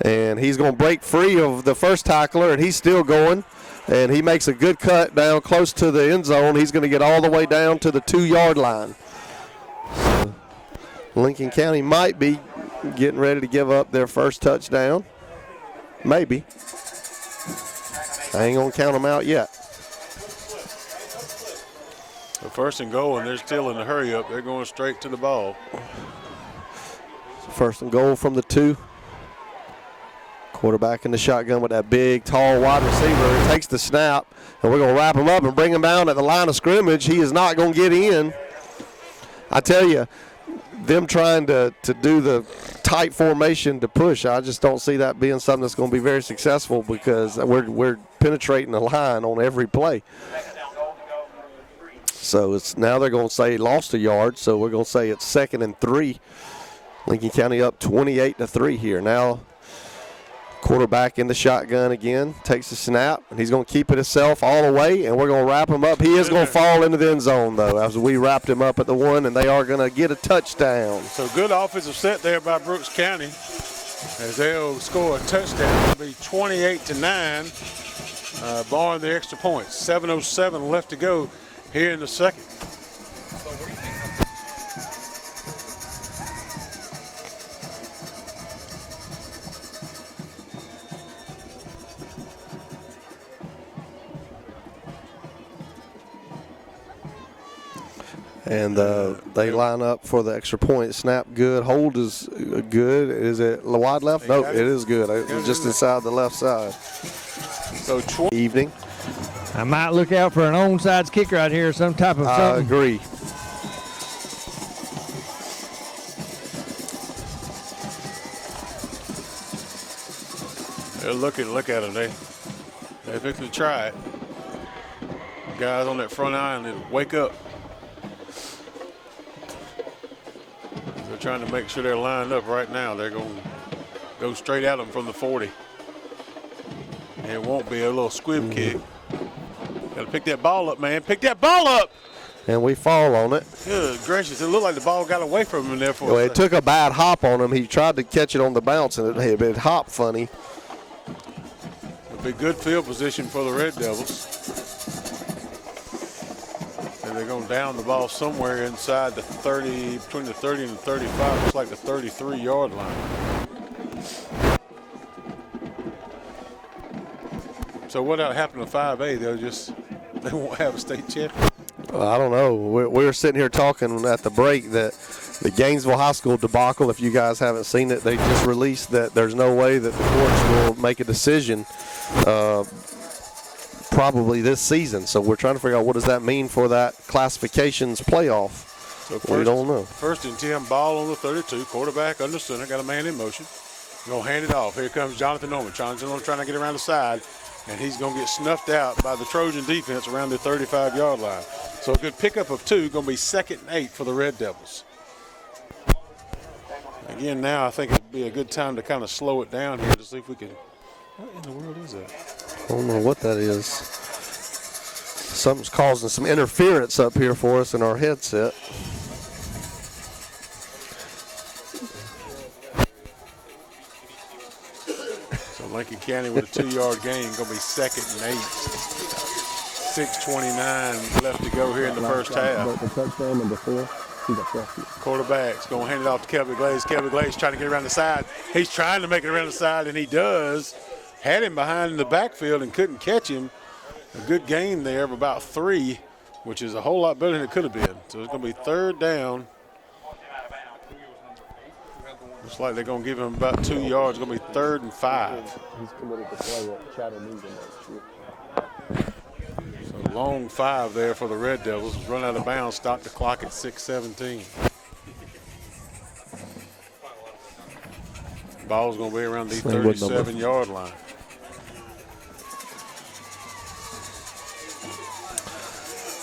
and he's going to break free of the first tackler, and he's still going. And he makes a good cut down close to the end zone. He's going to get all the way down to the 2-yard line. So Lincoln County might be getting ready to give up their first touchdown. Maybe. I ain't going to count them out yet. The 1st and goal, and they're still in the hurry up. They're going straight to the ball. 1st and goal from the 2. Quarterback in the shotgun with that big, tall wide receiver. He takes the snap, and we're going to wrap him up and bring him down at the line of scrimmage. He is not going to get in. I tell you, them trying to do the tight formation to push, I just don't see that being something that's going to be very successful because we're penetrating the line on every play. So now they're going to say lost a yard, so we're going to say it's 2nd and 3. Lincoln County up 28-3 here. Now quarterback in the shotgun again, takes the snap, and he's going to keep it himself all the way, and we're going to wrap him up. He is going to fall into the end zone, though, as we wrapped him up at the 1, and they are going to get a touchdown. So good offensive set there by Brooks County as they'll score a touchdown. It'll be 28-9, barring the extra points. 7:07 left to go here in the second. And they line up for the extra point. Snap good. Hold is good. Is it wide left? Nope, it is good. It's just inside the left side. So evening. I might look out for an onside kick right here, some type of something. I agree. Look at them. They're fixing to try it. Guys on that front line, they wake up. They're trying to make sure they're lined up right now. They're going to go straight at them from the 40. And it won't be a little squib kick. Got to pick that ball up, man. Pick that ball up. And we fall on it. Good gracious. It looked like the ball got away from him there for a second. It took a bad hop on him. He tried to catch it on the bounce, and it hopped funny. It'll be good field position for the Red Devils. And they're going to down the ball somewhere inside the 30, between the 30 and the 35. Looks like the 33-yard line. So what happened to 5A? They won't have a state champion. I don't know. We were sitting here talking at the break that the Gainesville High School debacle, if you guys haven't seen it, they just released that there's no way that the courts will make a decision probably this season. So we're trying to figure out what does that mean for that classifications playoff. So we don't know. 1st and 10, ball on the 32. Quarterback under center, got a man in motion. Going to hand it off. Here comes Jonathan Norman. Jonathan Norman trying to get around the side, and he's going to get snuffed out by the Trojan defense around the 35-yard line. So a good pickup of 2, going to be 2nd and 8 for the Red Devils. Again, now I think it'd be a good time to kind of slow it down here to see if we can. What in the world is that? I don't know what that is. Something's causing some interference up here for us in our headset. So Lincoln County with a 2-yard gain, going to be 2nd and 8. 6:29 left to go here in the first half. The touchdown number 4. Quarterback's going to hand it off to Kelvin Glaze. Kelvin Glaze trying to get around the side. He's trying to make it around the side, and he does. Had him behind in the backfield and couldn't catch him. A good gain there of about 3, which is a whole lot better than it could have been. So it's going to be 3rd down Looks like they're going to give him about 2 yards. It's going to be 3rd and 5. He's committed to play at Chattanooga next year. So long 5 there for the Red Devils. Run out of bounds, stop the clock at 6:17. Ball's going to be around the 37-yard line.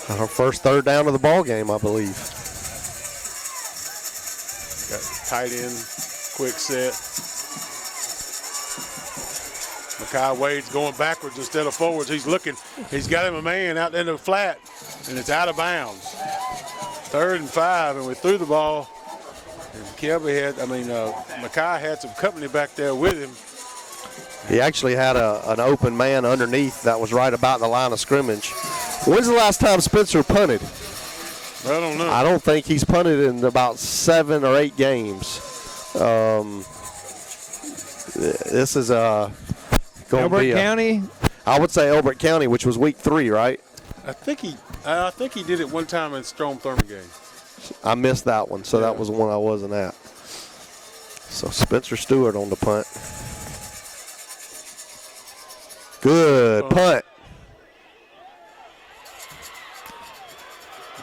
Our first 3rd down of the ball game, I believe. Got tight end, quick set. Makai Wade's going backwards instead of forwards. He's looking. He's got him a man out in the flat, and it's out of bounds. 3rd and 5, and we threw the ball. And Makai had some company back there with him. He actually had an open man underneath that was right about the line of scrimmage. When's the last time Spencer punted? I don't know. I don't think he's punted in about 7 or 8 games. This is going to be Elbert County. I would say Elbert County, which was week 3, right? I think he did it one time in Strom Thurmond game. I missed that one, so that was one I wasn't at. So Spencer Stewart on the punt. Good punt.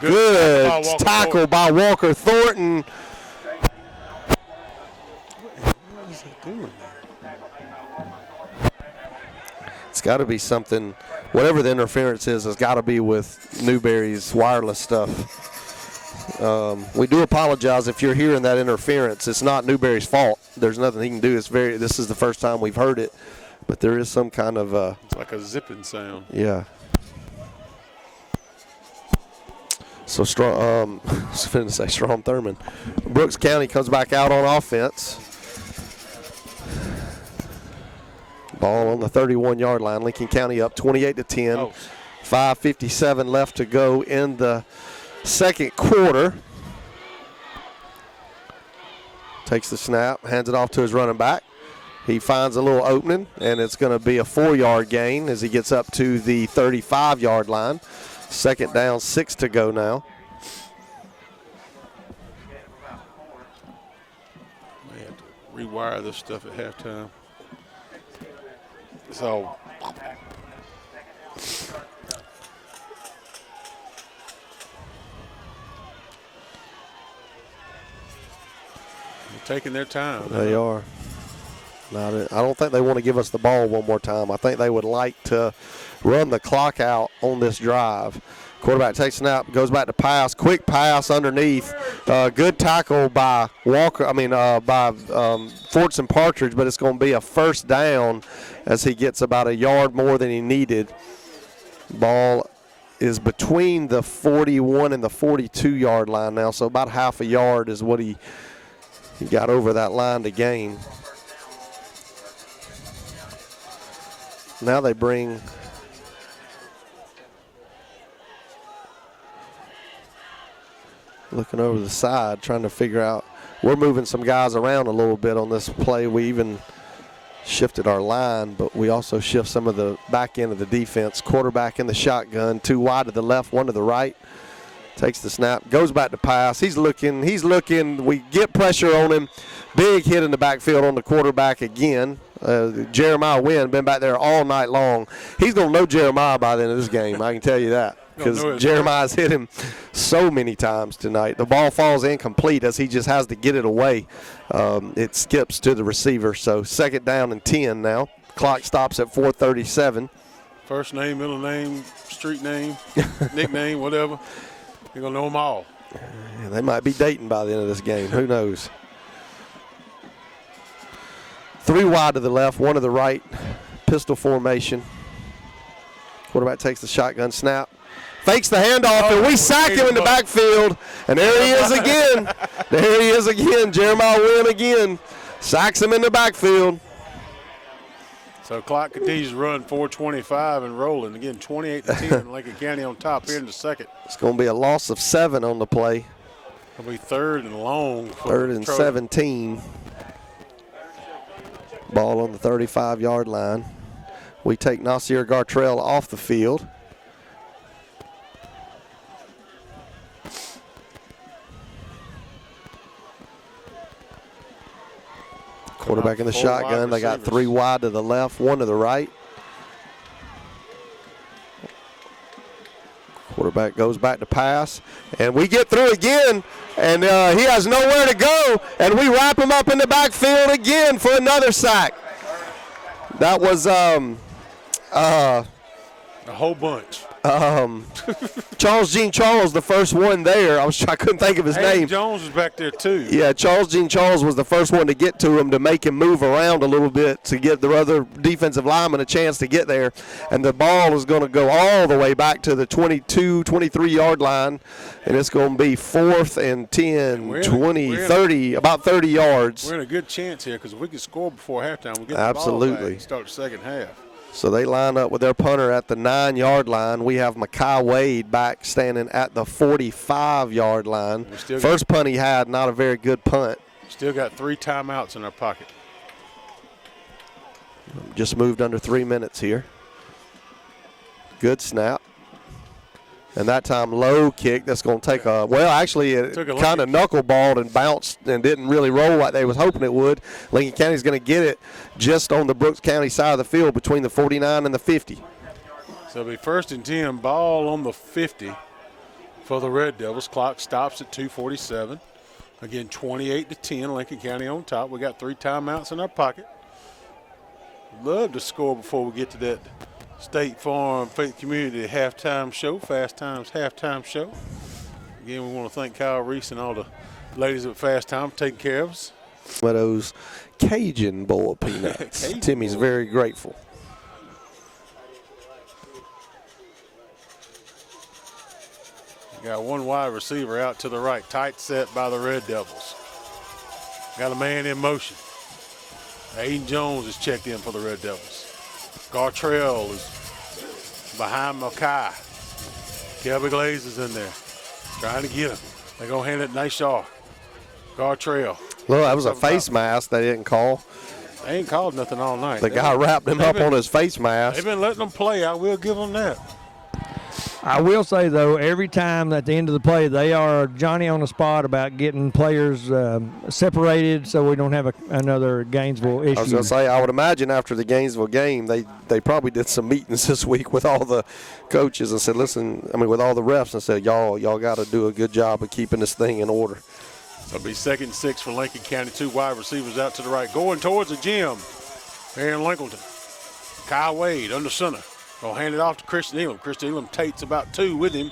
Good tackle by Walker Thornton. What is he doing? It's got to be something, whatever the interference is, it's got to be with Newberry's wireless stuff. We do apologize if you're hearing that interference. It's not Newberry's fault. There's nothing he can do. This is the first time we've heard it, but there is some kind of it's like a zipping sound. Yeah. So Strom Thurmond. Brooks County comes back out on offense. Ball on the 31-yard line. Lincoln County up 28-10. Oh. 5:57 left to go in the second quarter. Takes the snap, hands it off to his running back. He finds a little opening, and it's going to be a 4-yard gain as he gets up to the 35-yard line. 2nd down, 6 to go now. May have to rewire this stuff at halftime. So they're taking their time. They are. I don't think they want to give us the ball one more time. I think they would like to run the clock out on this drive. Quarterback takes a snap, goes back to pass, quick pass underneath. Good tackle by Walker. By Fortson Partridge, but it's going to be a 1st down as he gets about a yard more than he needed. Ball is between the 41 and the 42-yard line now, so about half a yard is what he got over that line to gain. Now they bring looking over the side, trying to figure out. We're moving some guys around a little bit on this play. We even shifted our line, but we also shift some of the back end of the defense. Quarterback in the shotgun, 2 wide to the left, 1 to the right. Takes the snap, goes back to pass. He's looking. We get pressure on him. Big hit in the backfield on the quarterback again. Jeremiah Wynn been back there all night long. He's going to know Jeremiah by the end of this game, I can tell you that, because Jeremiah's hit him so many times tonight. The ball falls incomplete as he just has to get it away. It skips to the receiver, so 2nd down and 10 now. Clock stops at 4:37. First name, middle name, street name, nickname, whatever. You're going to know them all. Yeah, they might be dating by the end of this game. Who knows? 3 wide to the left, 1 to the right. Pistol formation. Quarterback takes the shotgun snap. Fakes the handoff, and we sack him in the backfield. And there he is again. There he is again. Jeremiah Wynn again. Sacks him in the backfield. So clock continues to run, 4:25 and rolling. Again, 28-10, Lincoln County on top here in the second. It's going to be a loss of 7 on the play. It'll be 3rd and long. 3rd and 17. Ball on the 35-yard line. We take Nasir Gartrell off the field. Quarterback in the shotgun. They got 3 wide to the left, 1 to the right. Quarterback goes back to pass, and we get through again, and he has nowhere to go, and we wrap him up in the backfield again for another sack. That was a whole bunch. Charles Jean Charles, the first one there. I couldn't think of his name. Jones was back there too. Yeah, Charles Jean Charles was the first one to get to him to make him move around a little bit to give the other defensive lineman a chance to get there. And the ball is going to go all the way back to the 22, 23-yard line, and it's going to be 4th and 10, 20, 30, about 30 yards. We're in a good chance here because if we can score before halftime, we'll get the Absolutely. ball back and start the second half. So they line up with their punter at the 9-yard line. We have Mekhi Wade back standing at the 45-yard line. First punt he had, not a very good punt. Still got 3 timeouts in our pocket. Just moved under 3 minutes here. Good snap. And that time low kick that's going to take a, well, actually it kind of knuckleballed and bounced and didn't really roll like they was hoping it would. Lincoln County's going to get it just on the Brooks County side of the field between the 49 and the 50. So it'll be 1st and 10, ball on the 50 for the Red Devils. Clock stops at 2:47. Again, 28-10, Lincoln County on top. We got 3 timeouts in our pocket. Love to score before we get to that State Farm Faith Community halftime show, Fast Times halftime show. Again, we want to thank Kyle Reese and all the ladies at Fast Time for taking care of us. Those Cajun Bowl peanuts. Timmy's very grateful. Got 1 wide receiver out to the right, tight set by the Red Devils. Got a man in motion. Aiden Jones is checked in for the Red Devils. Gartrell is behind Mekhi. Kelby Glaze is in there, trying to get him. They're going to hand it to Nishaw. Gartrell. Well, that was a face mask they didn't call. They ain't called nothing all night. The guy wrapped him up on his face mask. They've been letting them play. I will give them that. I will say, though, every time at the end of the play, they are Johnny on the spot about getting players separated so we don't have another Gainesville issue. I was going to say, I would imagine after the Gainesville game, they probably did some meetings this week with all the coaches and said, listen, I mean, with all the refs and said, y'all got to do a good job of keeping this thing in order. So it'll be 2nd and 6 for Lincoln County. 2 wide receivers out to the right. Going towards the gym. Aaron Lincoln. Kyle Wade under center. Gonna hand it off to Christian Elam. Christian Elam takes about 2 with him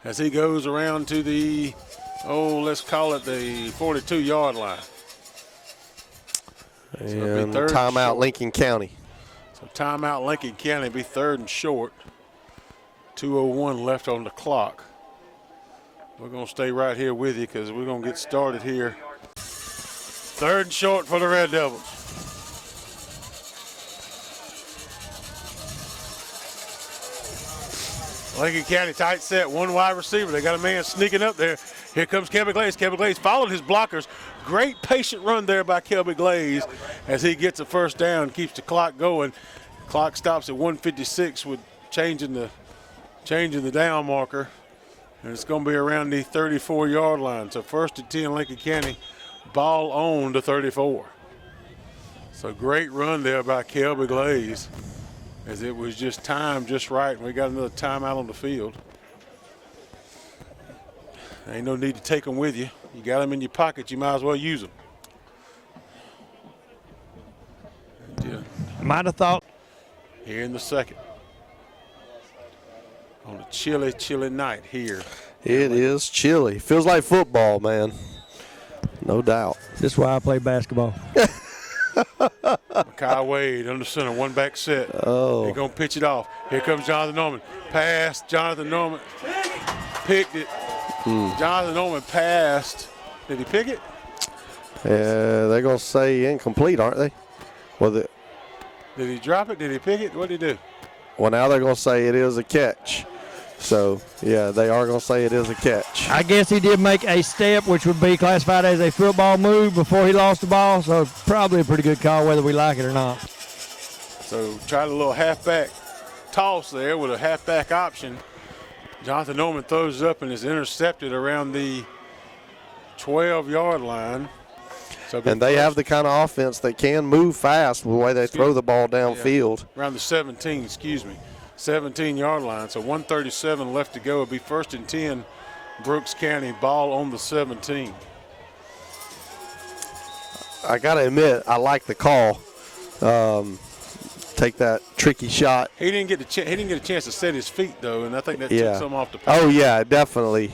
as he goes around to the, let's call it the 42-yard line. And timeout Lincoln County. So timeout Lincoln County, be 3rd and short. 2:01 left on the clock. We're gonna stay right here with you because we're gonna get started here. 3rd and short for the Red Devils. Lincoln County tight set, 1 wide receiver. They got a man sneaking up there. Here comes Kelby Glaze. Kelby Glaze followed his blockers. Great patient run there by Kelby Glaze as he gets a first down, keeps the clock going. Clock stops at 1:56 with changing the down marker. And it's going to be around the 34-yard line. So 1st and 10, Lincoln County, ball on to 34. So great run there by Kelby Glaze, as it was just timed just right, and we got another timeout on the field. Ain't no need to take them with you. You got them in your pocket, you might as well use them. Might have thought. Here in the second. On a chilly, chilly night here. It is chilly. Feels like football, man. No doubt. This is why I play basketball. Kyle Wade under center, 1 back set. Oh. They're going to pitch it off. Here comes Jonathan Norman. Pass. Jonathan Norman picked it. Jonathan Norman passed. Did he pick it? They're going to say incomplete, aren't they? Did he drop it? Did he pick it? What did he do? Well, now they're going to say it is a catch. So, yeah, they are going to say it is a catch. I guess he did make a step, which would be classified as a football move before he lost the ball, so probably a pretty good call whether we like it or not. So tried a little halfback toss there with a halfback option. Jonathan Norman throws it up and is intercepted around the 12-yard line. And they have the kind of offense that can move fast with the way they throw the ball downfield. Yeah. Around the 17-yard line. So 1:37 left to go. It'll be 1st and 10, Brooks County, ball on the 17. I got to admit, I like the call. Take that tricky shot. He didn't get a chance to set his feet, though, and I think that took some off the pass. Oh, yeah, definitely.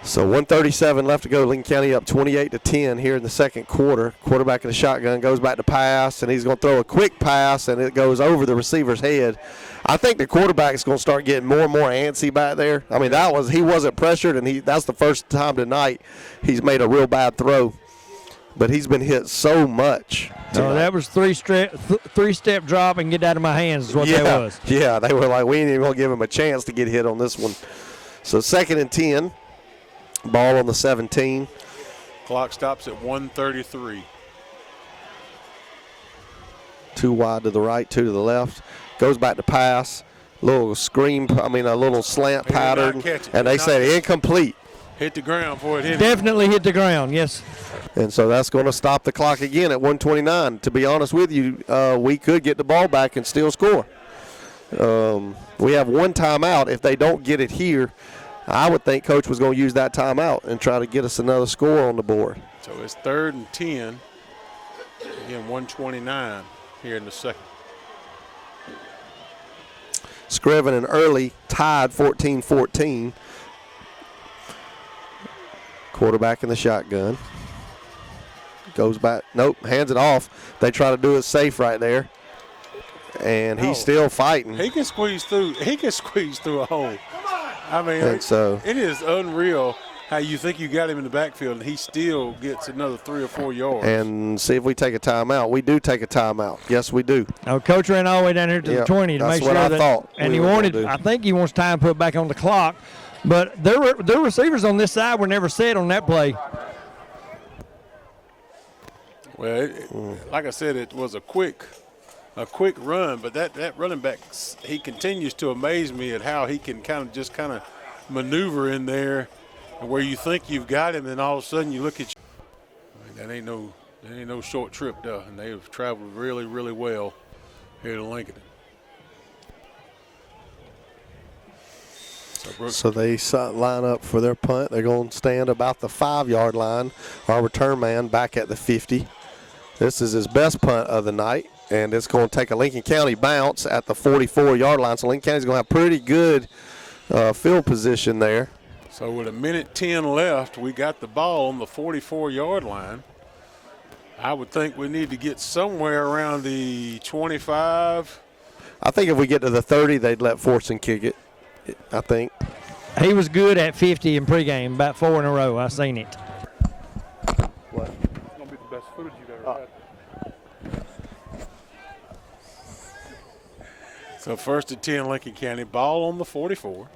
So 1:37 left to go. Lincoln County up 28-10 here in the second quarter. Quarterback in the shotgun goes back to pass, and he's going to throw a quick pass, and it goes over the receiver's head. I think the quarterback is going to start getting more and more antsy back there. I mean, he wasn't pressured, and that's the first time tonight he's made a real bad throw. But he's been hit so much. No, that was three-step drop and get out of my hands is what that was. Yeah, they were like, we ain't even going to give him a chance to get hit on this one. So 2nd and 10. Ball on the 17. Clock stops at 1:33. 2 wide to the right, 2 to the left. Goes back to pass. A little slant pattern. And they said incomplete. Hit the ground before it hit. Definitely hit the ground, yes. And so that's going to stop the clock again at 1:29. To be honest with you, we could get the ball back and still score. We have one timeout. If they don't get it here, I would think Coach was going to use that timeout and try to get us another score on the board. So it's 3rd and 10. Again, 1:29 here in the second. Scriven and Early tied 14-14. Quarterback in the shotgun. Goes back. Nope, hands it off. They try to do it safe right there. And he's still fighting. He can squeeze through. He can squeeze through a hole. I mean, and so it is unreal how you think you got him in the backfield and he still gets another 3 or 4 yards. And see if we take a timeout. We do take a timeout. Yes, we do. Now, Coach ran all the way down here to the 20 to make sure that. And I think he wants time put back on the clock. But their receivers on this side were never set on that play. Well, like I said, it was a quick run, but that running back, he continues to amaze me at how he can kind of maneuver in there where you think you've got him, and all of a sudden you look at that ain't no short trip though, and they have traveled really, really well here to Lincoln. So they line up for their punt. They're going to stand about the 5-yard line. Our return man back at the 50. This is his best punt of the night. And it's going to take a Lincoln County bounce at the 44-yard line. So Lincoln County's going to have pretty good field position there. So with 1:10 left, we got the ball on the 44-yard line. I would think we need to get somewhere around the 25. I think if we get to the 30, they'd let Fortson kick it, I think. He was good at 50 in pregame, about 4 in a row. I seen it. What? It's going to be the best footage you've ever had. So 1st and 10, Lincoln County, ball on the 44.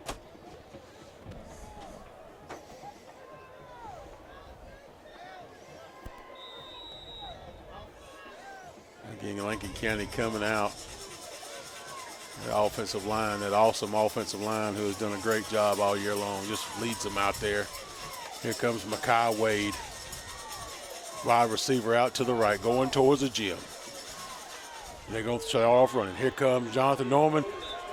Again, Lincoln County coming out. The offensive line, that awesome offensive line who has done a great job all year long, just leads them out there. Here comes Makai Wade, wide receiver out to the right, going towards the gym. They're going to start off running. Here comes Jonathan Norman,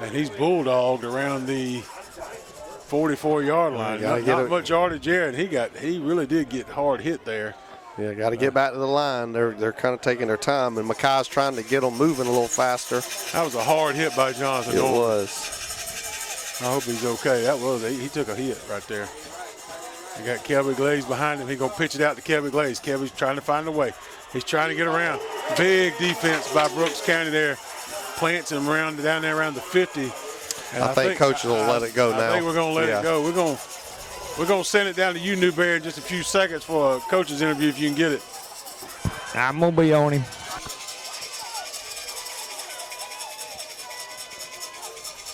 and he's bulldogged around the 44-yard line. Not much yardage there, and he really did get hard hit there. Yeah, got to get back to the line. They're kind of taking their time, and Makai's trying to get them moving a little faster. That was a hard hit by Jonathan Norman. It was. I hope he's okay. He took a hit right there. You got Kelby Glaze behind him. He's going to pitch it out to Kelby Glaze. Kelby's trying to find a way. He's trying to get around. Big defense by Brooks County there. Plants him down there around the 50. And I think coaches will let it go now. I think we're going to let it go. We're going to send it down to you, Newberry, in just a few seconds for a coach's interview if you can get it. I'm going to be on him.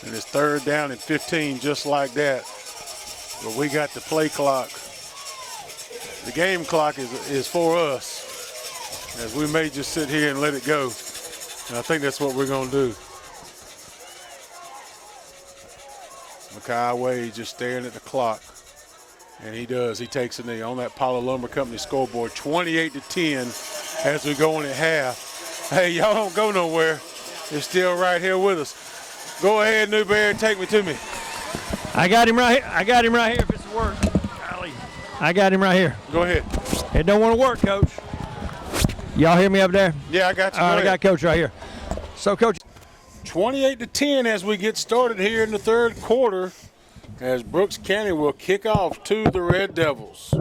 And it's 3rd down and 15 just like that. But we got the play clock. The game clock is for us, as we may just sit here and let it go. And I think that's what we're going to do. Makai Wade just staring at the clock. And he does. He takes a knee on that Paulo Lumber Company scoreboard, 28-10 as we go in at half. Hey, y'all don't go nowhere. You're still right here with us. Go ahead, Newberry, take me to me. I got him right here. I got him right here if it's work. Golly. I got him right here. Go ahead. It don't want to work, Coach. Y'all hear me up there? Yeah, I got you. All right, I got Coach right here. So, Coach. 28-10 as we get started here in the third quarter, as Brooks County will kick off to the Red Devils. You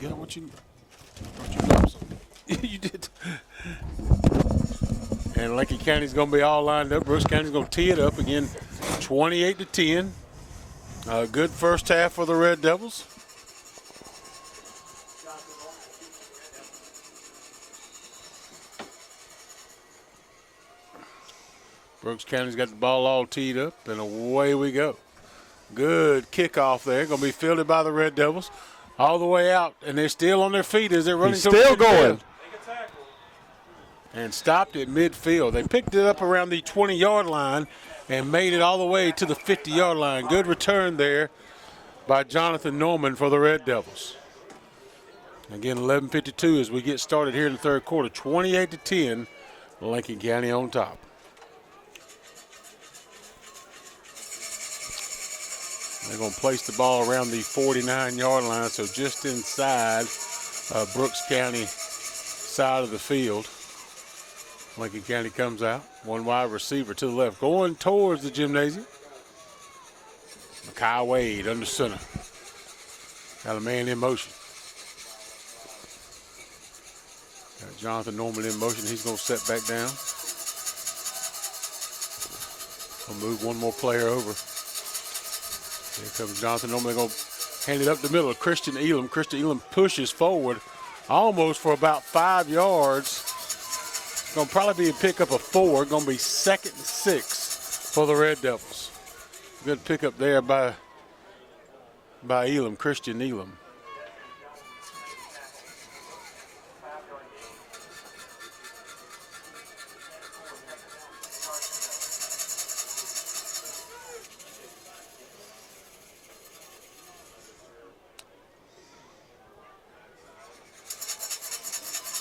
got what you got something. You did. And Lincoln County's going to be all lined up. Brooks County's going to tee it up again, 28-10. A good first half for the Red Devils. Brooks County's got the ball all teed up, and away we go. Good kickoff there. Going to be fielded by the Red Devils all the way out, and they're still on their feet as they're running. He's still going. And stopped at midfield. They picked it up around the 20-yard line and made it all the way to the 50-yard line. Good return there by Jonathan Norman for the Red Devils. Again, 11:52 as we get started here in the third quarter. 28-10, Lincoln County on top. They're going to place the ball around the 49-yard line, so just inside Brooks County side of the field. Lincoln County comes out. One wide receiver to the left, going towards the gymnasium. Makai Wade under center. Got a man in motion. Got Jonathan Norman in motion. He's going to set back down. We'll move one more player over. Here comes Jonathan Norman. They're going to hand it up the middle of Christian Elam. Christian Elam pushes forward almost for about 5 yards. It's going to probably be a pickup of 4. Going to be 2nd and 6 for the Red Devils. Good pickup there by Elam, Christian Elam.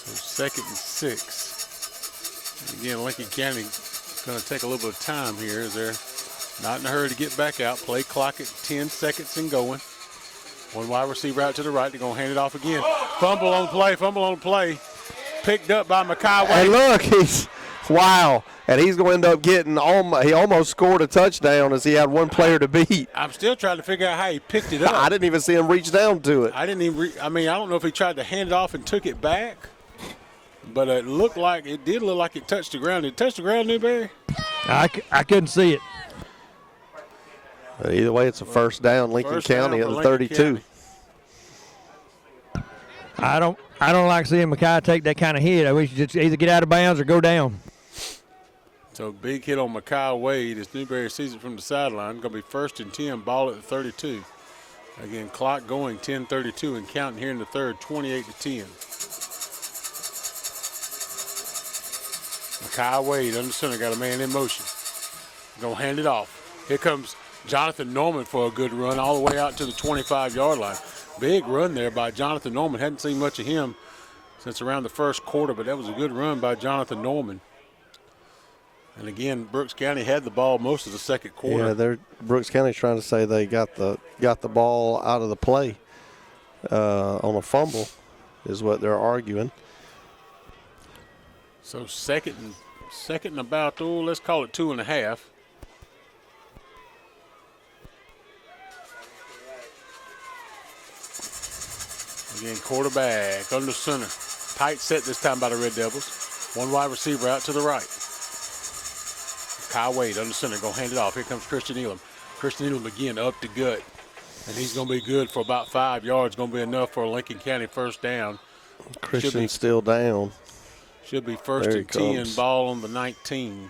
So 2nd and 6. Again, Lincoln County going to take a little bit of time here as they're not in a hurry to get back out. Play clock at 10 seconds and going. One wide receiver out to the right. They're going to hand it off again. Fumble on the play. Picked up by Makai Wade. And look, wow. And he's going to end up getting, he almost scored a touchdown as he had one player to beat. I'm still trying to figure out how he picked it up. I didn't even see him reach down to it. I didn't even, I don't know if he tried to hand it off and took it back, but it did look like it touched the ground. Did it touch the ground, Newberry? I couldn't see it. But either way, it's a first down, Lincoln County at the 32. County. I don't like seeing Makai take that kind of hit. I wish you just either get out of bounds or go down. So big hit on Makai Wade as Newberry sees it from the sideline. Going to be 1st and 10, ball at the 32. Again, clock going, 10:32 and counting here in the third, 28-10. Makai Wade under center, got a man in motion. Going to hand it off. Here comes Jonathan Norman for a good run all the way out to the 25-yard line. Big run there by Jonathan Norman. Hadn't seen much of him since around the first quarter, but that was a good run by Jonathan Norman. And again, Brooks County had the ball most of the second quarter. Yeah, Brooks County's trying to say they got the ball out of the play on a fumble, is what they're arguing. So second and about, let's call it 2.5. Again, quarterback under center. Tight set this time by the Red Devils. One wide receiver out to the right. Kyle Wade under center, going to hand it off. Here comes Christian Elam. Christian Elam again up the gut. And he's going to be good for about 5 yards. Going to be enough for a Lincoln County first down. Christian's still down. Should be 1st and 10, ball on the 19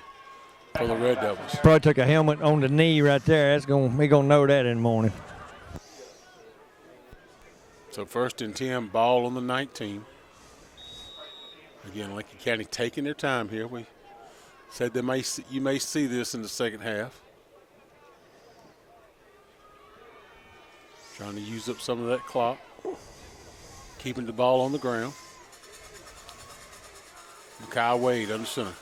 for the Red Devils. Probably took a helmet on the knee right there. We're gonna know that in the morning. So 1st and 10, ball on the 19. Again, Lincoln County taking their time here. We said you may see this in the second half. Trying to use up some of that clock. Keeping the ball on the ground. Kyle Wade under center.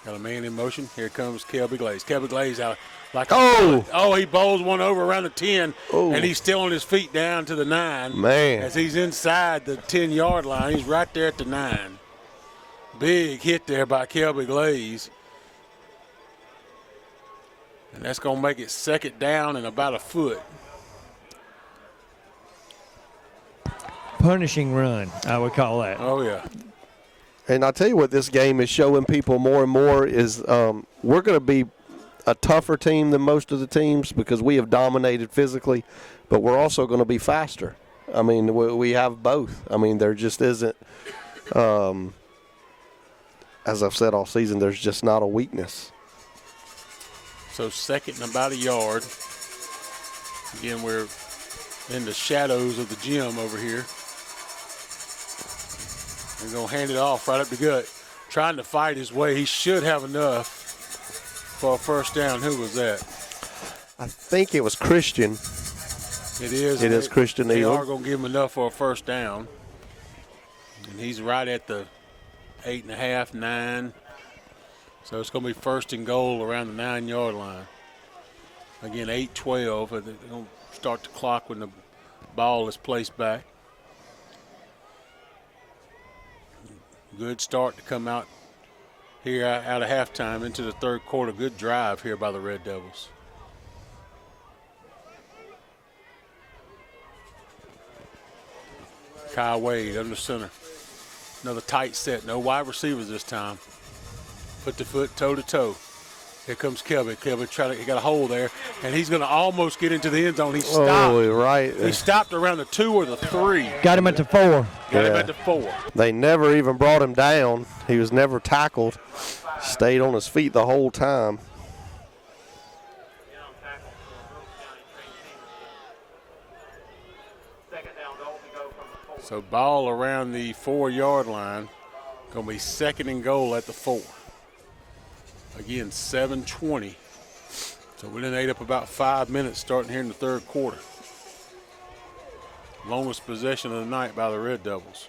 Got a man in motion. Here comes Kelby Glaze. Kelby Glaze out like he bowls one over around the 10, and he's still on his feet down to the 9. Man. As he's inside the 10-yard line. He's right there at the 9. Big hit there by Kelby Glaze. And that's going to make it second down and about a foot. Punishing run, I would call that. Oh, yeah. And I'll tell you what this game is showing people more and more is we're going to be a tougher team than most of the teams because we have dominated physically, but we're also going to be faster. I mean, we have both. I mean, there just isn't, as I've said all season, there's just not a weakness. So second and about a yard. Again, we're in the shadows of the gym over here. He's going to hand it off right up the gut. Trying to fight his way. He should have enough for a first down. Who was that? I think it was Christian. It is. It is Christian They Neal. are going to give him enough for a first down. And he's right at the 8.5, 9. So it's going to be first and goal around the 9-yard line. Again, 8-12. They're going to start the clock when the ball is placed back. Good start to come out here out of halftime into the third quarter. Good drive here by the Red Devils. Kyle Wade under center. Another tight set. No wide receivers this time. Put the foot toe to toe. Here comes Kelby. Kelby he got a hole there, and he's going to almost get into the end zone. He stopped. Oh, right. He stopped around the 2 or the 3. Got him at the 4. Got him at the 4. They never even brought him down. He was never tackled. Stayed on his feet the whole time. So ball around the 4-yard line. Going to be second and goal at the 4. Again, 7:20. So we done ate up about 5 minutes starting here in the third quarter. Longest possession of the night by the Red Devils.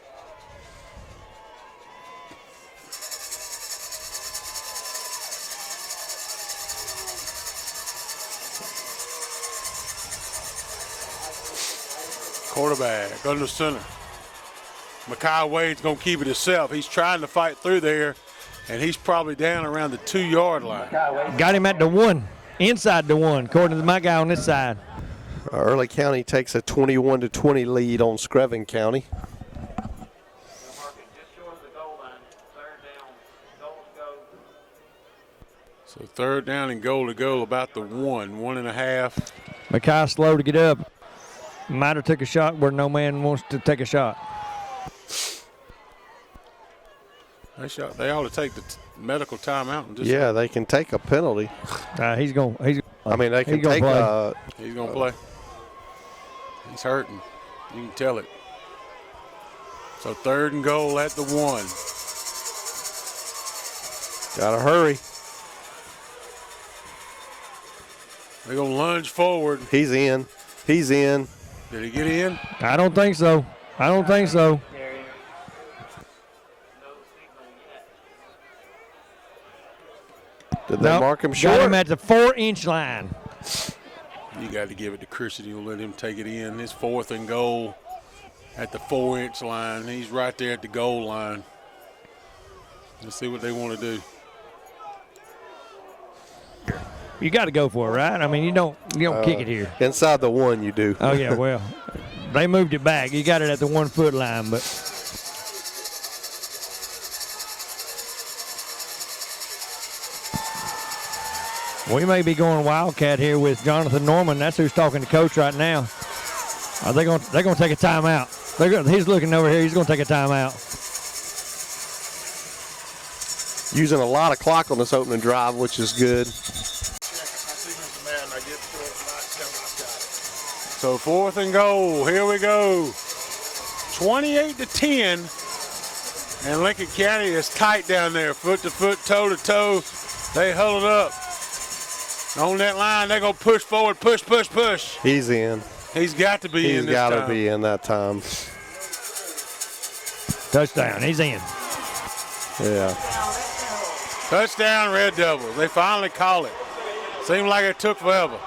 Quarterback under center. Mekhi Wade's going to keep it himself. He's trying to fight through there, and he's probably down around the 2-yard line. Got him at the 1, inside the 1, according to my guy on this side. Early County takes a 21-20 lead on Screven County. So third down and goal to go about the 1.5. Mekhi slow to get up. Might have took a shot where no man wants to take a shot. They ought to take the medical timeout. And just They can take a penalty. He's going. I mean, they can gonna take play. He's going to play. He's hurting. You can tell it. So third and goal at the 1. Gotta hurry. They're going to lunge forward. He's in. He's in. Did he get in? I don't think so. Did they mark him short? Got him at the 4-inch line. You got to give it to Christian. You'll let him take it in. His fourth and goal at the 4-inch line. He's right there at the goal line. Let's see what they want to do. You got to go for it, right? I mean, you don't kick it here. Inside the 1, you do. Oh yeah, well, they moved it back. You got it at the 1-foot line, but we may be going Wildcat here with Jonathan Norman. That's who's talking to Coach right now. Are they going? They're going to take a timeout. He's looking over here. He's going to take a timeout. Using a lot of clock on this opening drive, which is good. So fourth and goal. Here we go. 28-10. And Lincoln County is tight down there. Foot to foot, toe to toe. They huddled up. On that line, they're going to push forward, push. He's in. He's got to be in this time. He's got to be in that time. Touchdown. He's in. Yeah. Touchdown, Red Devils. They finally call it. Seemed like it took forever.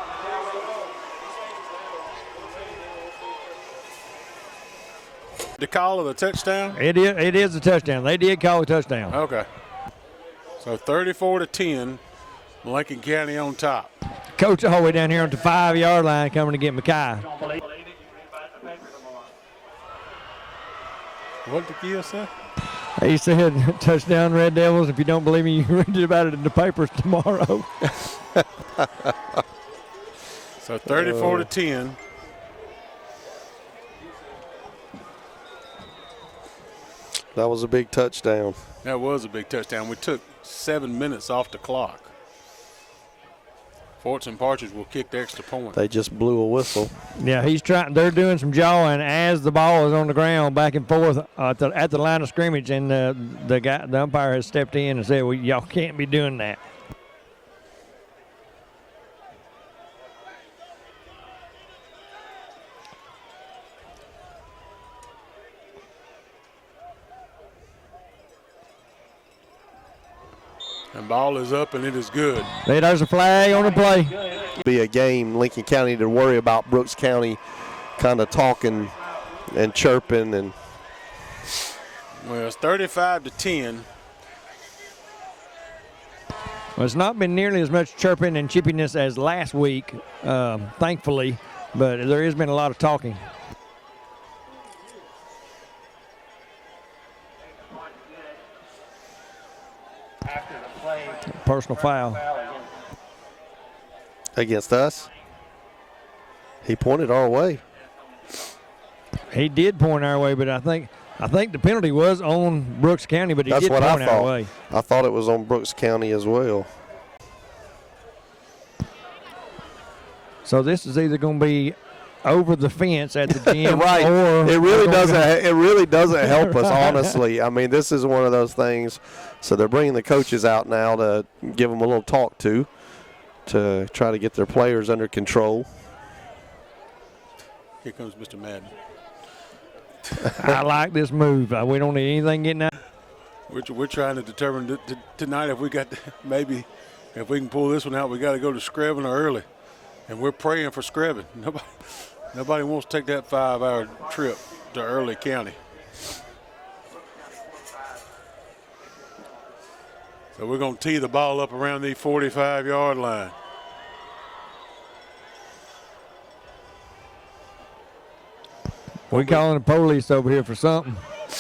The call of the touchdown? It is a touchdown. They did call a touchdown. Okay. So 34-10, Lincoln County on top. Coach all the way down here on the 5-yard line coming to get Mackay. What did Gill say? He said, touchdown, Red Devils. If you don't believe me, you can read about it in the papers tomorrow. So 34-10. That was a big touchdown. That was a big touchdown. We took 7 minutes off the clock. Forts and Partridge will kick the extra point. They just blew a whistle. Yeah, he's trying. They're doing some jawing as the ball is on the ground, back and forth at the line of scrimmage, and the umpire has stepped in and said, "Well, y'all can't be doing that." And ball is up, and it is good. There's a flag on the play. Be a game Lincoln County to worry about Brooks County kind of talking and chirping. And Well, it's 35-10. Well, it's not been nearly as much chirping and chippiness as last week, thankfully, but there has been a lot of talking. Personal foul. against us, he pointed our way. He did point our way, but I think the penalty was on Brooks County, but he That's did what point I our thought. way. I thought it was on Brooks County as well. So this is either going to be over the fence at the gym, right? Or it really doesn't help us, honestly. I mean, this is one of those things. So they're bringing the coaches out now to give them a little talk to try to get their players under control. Here comes Mr. Madden. I like this move. We don't need anything getting out. We're trying to determine tonight if we got maybe if we can pull this one out. We got to go to Screven early, and we're praying for Screven. Nobody wants to take that 5-hour trip to Early County. So we're going to tee the ball up around the 45-yard line. We calling the police over here for something.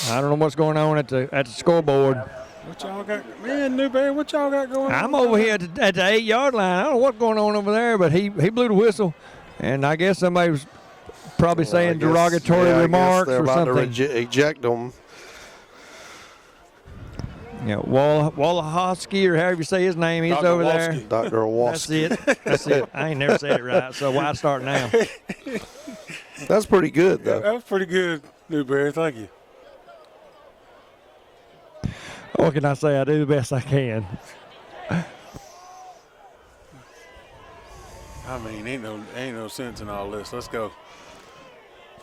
I don't know what's going on at the scoreboard. What y'all got? Man, Newberry, what y'all got going on? I'm over here at the 8-yard line. I don't know what's going on over there, but he blew the whistle, and I guess somebody was probably saying derogatory remarks or something. They're about to eject them. Yeah, Wallahowski, or however you say his name, he's Dr. over Walski. there. Dr. Walski. That's it. I ain't never said it right, so why start now? That's pretty good, though. That was pretty good, Newberry. Thank you. What can I say? I do the best I can. I mean, ain't no sense in all this. Let's go.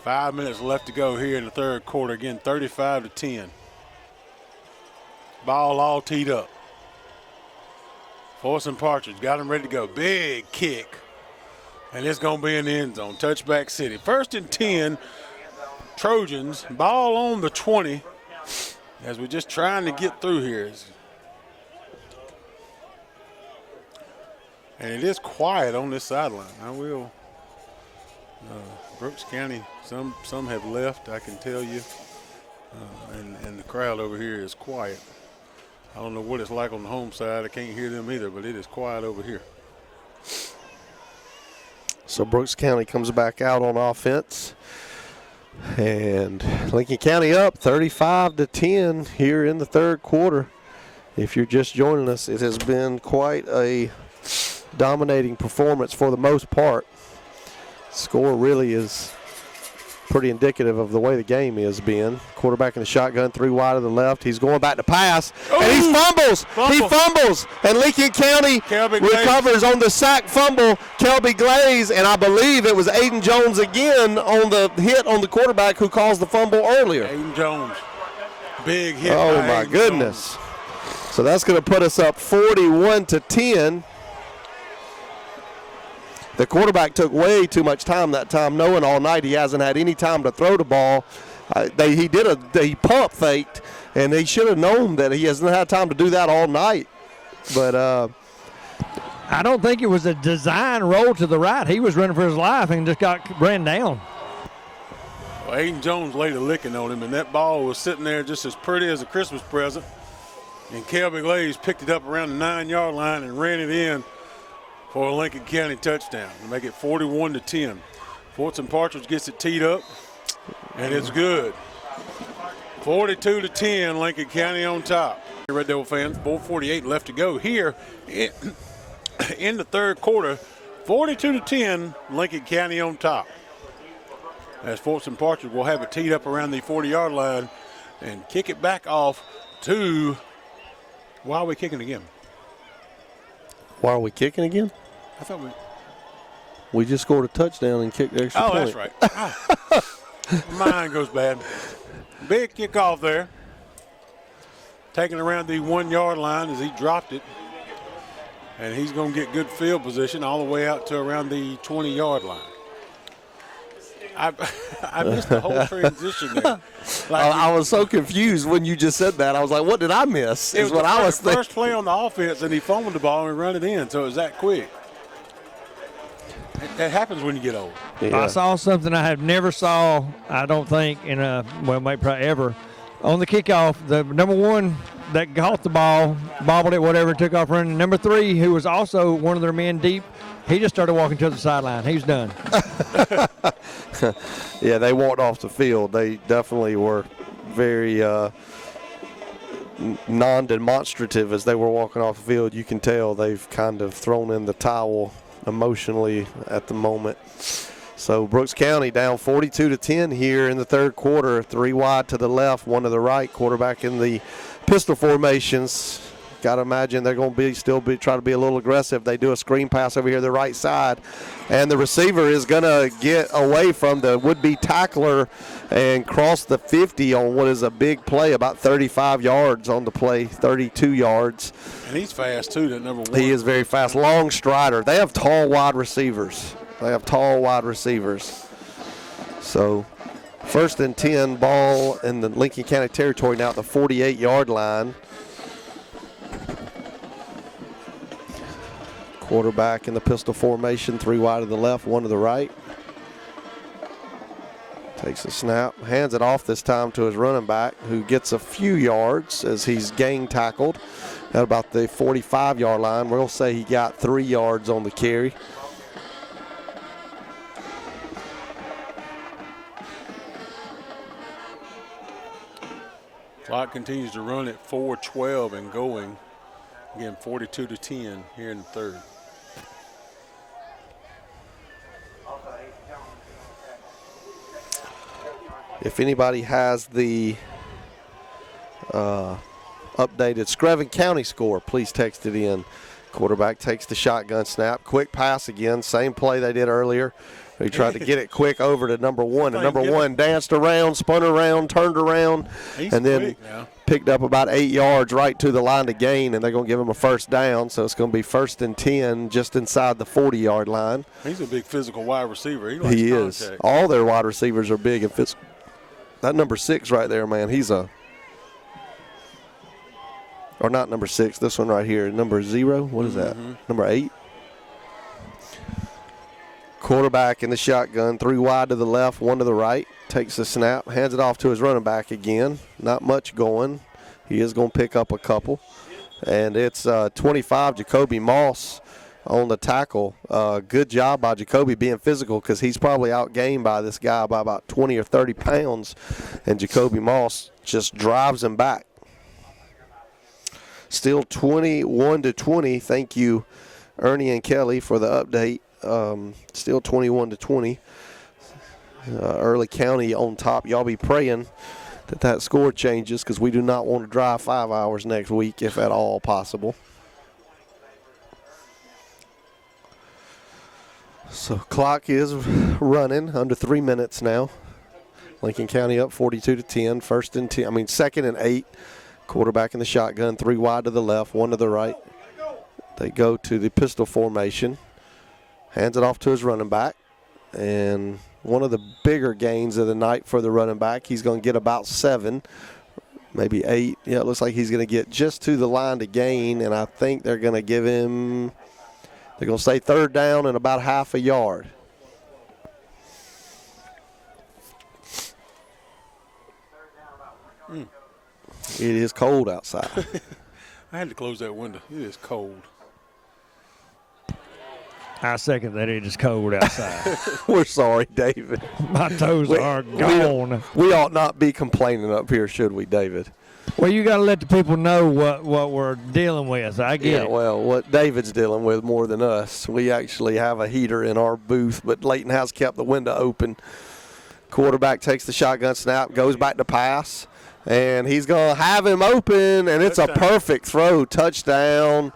5 minutes left to go here in the third quarter. Again, 35-10. Ball all teed up. Force and Partridge got him ready to go. Big kick. And it's going to be in the end zone. Touchback City. 1st and 10. Trojans. Ball on the 20. As we're just trying to get through here. And it is quiet on this sideline. I will. Brooks County, some have left, I can tell you. And the crowd over here is quiet. I don't know what it's like on the home side. I can't hear them either, but it is quiet over here. So Brooks County comes back out on offense. And Lincoln County up 35-10 here in the third quarter. If you're just joining us, it has been quite a dominating performance for the most part. Score really is pretty indicative of the way the game is being. Quarterback in the shotgun, 3 wide to the left. He's going back to pass, and he fumbles. He fumbles, and Lincoln County recovers on the sack fumble. Kelby Glaze, and I believe it was Aiden Jones again on the hit on the quarterback who caused the fumble earlier. Aiden Jones, big hit. Oh my goodness! So that's going to put us up 41-10. The quarterback took way too much time that time, knowing all night he hasn't had any time to throw the ball. He pump faked, and he should have known that he hasn't had time to do that all night. But I don't think it was a design roll to the right. He was running for his life and just got ran down. Well, Aiden Jones laid a licking on him, and that ball was sitting there just as pretty as a Christmas present. And Kelby Glaze picked it up around the 9-yard line and ran it in for a Lincoln County touchdown to make it 41-10. Fortson Partridge gets it teed up, and it's good. 42-10, Lincoln County on top. Red Devil fans, 4:48 left to go here in the third quarter. 42-10, Lincoln County on top. As Fortson Partridge will have it teed up around the 40-yard line and kick it back off to. Why are we kicking again? Why are we kicking again? I thought we just scored a touchdown and kicked the extra point. That's right. Mine goes bad. Big kickoff there. Taking around the 1-yard line as he dropped it. And he's going to get good field position all the way out to around the 20-yard line. I missed the whole transition there. I was so confused when you just said that. I was like, what did I miss? It was what I was thinking. First play on the offense, and he fumbled the ball and run it in, so it was that quick. That happens when you get old. Yeah. I saw something I have never saw, I don't think, maybe probably ever. On the kickoff, the number 1 that caught the ball, bobbled it, whatever, took off running. Number 3, who was also one of their men deep, he just started walking to the sideline. He was done. Yeah, they walked off the field. They definitely were very non-demonstrative as they were walking off the field. You can tell they've kind of thrown in the towel emotionally at the moment. So Brooks County down 42-10 here in the third quarter. 3 wide to the left, 1 to the right. Quarterback in the pistol formations. Got to imagine they're going to try to be a little aggressive. They do a screen pass over here to the right side, and the receiver is going to get away from the would-be tackler and cross the 50 on what is a big play, about 35 yards on the play, 32 yards. And he's fast too, that number 1. He is very fast. Long strider. They have tall wide receivers. So 1st and 10, ball in the Lincoln County territory now at the 48-yard line. Quarterback in the pistol formation, 3 wide to the left, 1 to the right. Takes a snap, hands it off this time to his running back, who gets a few yards as he's gang tackled at about the 45-yard line. We'll say he got 3 yards on the carry. Clock continues to run at 4:12 and going. Again, 42-10 here in the third. If anybody has the updated Screven County score, please text it in. Quarterback takes the shotgun snap. Quick pass again. Same play they did earlier. He tried to get it quick over to number 1. And number 1 danced around, spun around, turned around, and then picked up about 8 yards right to the line to gain, and they're going to give him a first down. So it's going to be 1st and 10 just inside the 40-yard line. He's a big physical wide receiver. He is. All their wide receivers are big and physical. That number 6 right there, man, or not number 6, this one right here, number 0, what is that? Number 8? Quarterback in the shotgun, 3 wide to the left, 1 to the right. Takes the snap, hands it off to his running back again. Not much going. He is going to pick up a couple. And it's 25, Jacoby Moss on the tackle. Good job by Jacoby being physical, because he's probably outgained by this guy by about 20 or 30 pounds. And Jacoby Moss just drives him back. Still 21-20. Thank you, Ernie and Kelly, for the update. Still 21-20. Early County on top. Y'all be praying that score changes because we do not want to drive 5 hours next week if at all possible. So clock is running under 3 minutes now. Lincoln County up 42-10. Second and 8. Quarterback in the shotgun, 3 wide to the left, 1 to the right. They go to the pistol formation. Hands it off to his running back. And one of the bigger gains of the night for the running back. He's going to get about 7, maybe 8. Yeah, it looks like he's going to get just to the line to gain. And I think they're going to give him, they're going to say 3rd down and about half a yard. It is cold outside. I had to close that window. It is cold. I second that it is cold outside. We're sorry, David. My toes are gone. We ought not be complaining up here, should we, David? Well, you got to let the people know what we're dealing with. I get it. Well, what David's dealing with more than us. We actually have a heater in our booth, but Layton has kept the window open. Quarterback takes the shotgun snap, goes back to pass. And he's going to have him open, and it's a perfect throw. Touchdown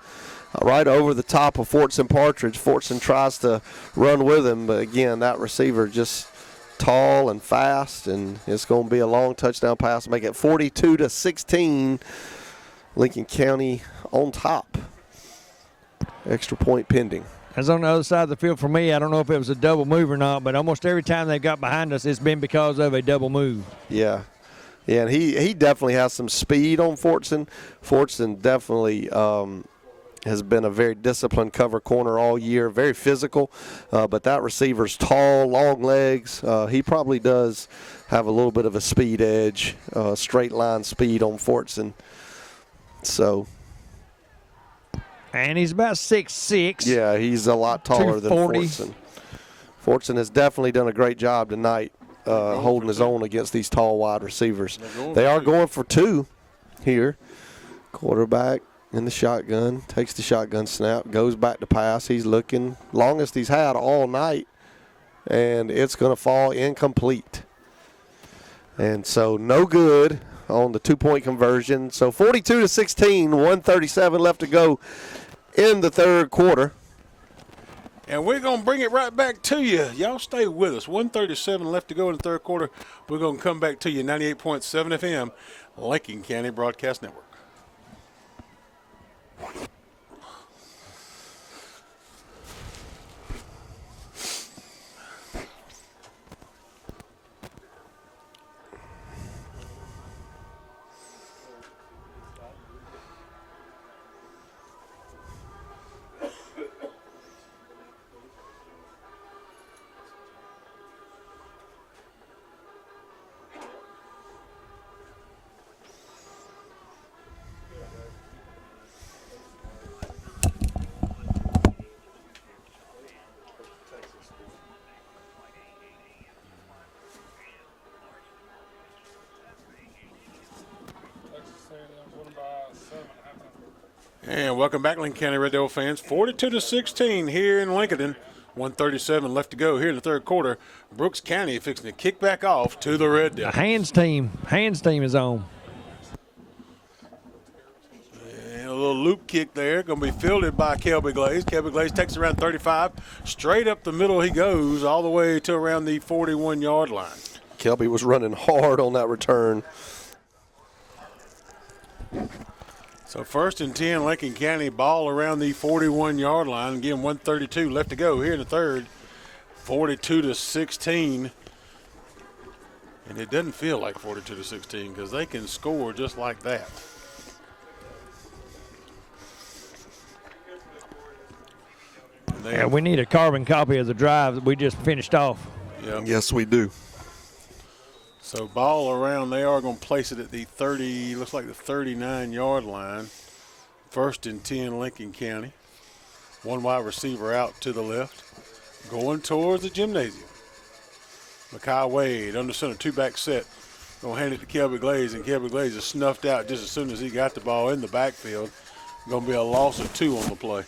right over the top of Fortson Partridge. Fortson tries to run with him, but, again, that receiver just tall and fast, and it's going to be a long touchdown pass to make it 42-16. Lincoln County on top. Extra point pending. As on the other side of the field for me, I don't know if it was a double move or not, but almost every time they got behind us, it's been because of a double move. Yeah. Yeah, and he definitely has some speed on Fortson. Fortson definitely has been a very disciplined cover corner all year, very physical. But that receiver's tall, long legs. He probably does have a little bit of a speed edge, straight line speed on Fortson. So. And he's about 6'6". Yeah, he's a lot taller than 240. Fortson. Fortson has definitely done a great job tonight. Holding his own against these tall wide receivers. They are going for 2 here. Quarterback in the shotgun, takes the shotgun snap, goes back to pass. He's looking, longest he's had all night, and it's going to fall incomplete. And so no good on the 2-point conversion. So 42-16, 1:37 left to go in the 3rd quarter. And we're going to bring it right back to you. Y'all stay with us. 1:37 left to go in the 3rd quarter. We're going to come back to you, 98.7 FM, Lincoln County Broadcast Network. And welcome back, Lincoln County Red Devil fans. 42-16 here in Lincoln. 1:37 left to go here in the 3rd quarter. Brooks County fixing to kick back off to the Red Devils. The hands team is on. And a little loop kick there. Going to be fielded by Kelby Glaze. Kelby Glaze takes around 35. Straight up the middle he goes all the way to around the 41-yard line. Kelby was running hard on that return. So 1st and 10, Lincoln County, ball around the 41-yard line. Again, 1:32 left to go here in the 3rd. 42-16. And it doesn't feel like 42-16 because they can score just like that. And we need a carbon copy of the drive that we just finished off. Yep. Yes, we do. So ball around, they are going to place it at the 30, looks like the 39-yard line. 1st and 10, Lincoln County. 1 wide receiver out to the left. Going towards the gymnasium. Makai Wade under center, 2-back set. Going to hand it to Kelby Glaze, and Kelby Glaze is snuffed out just as soon as he got the ball in the backfield. Going to be a loss of 2 on the play.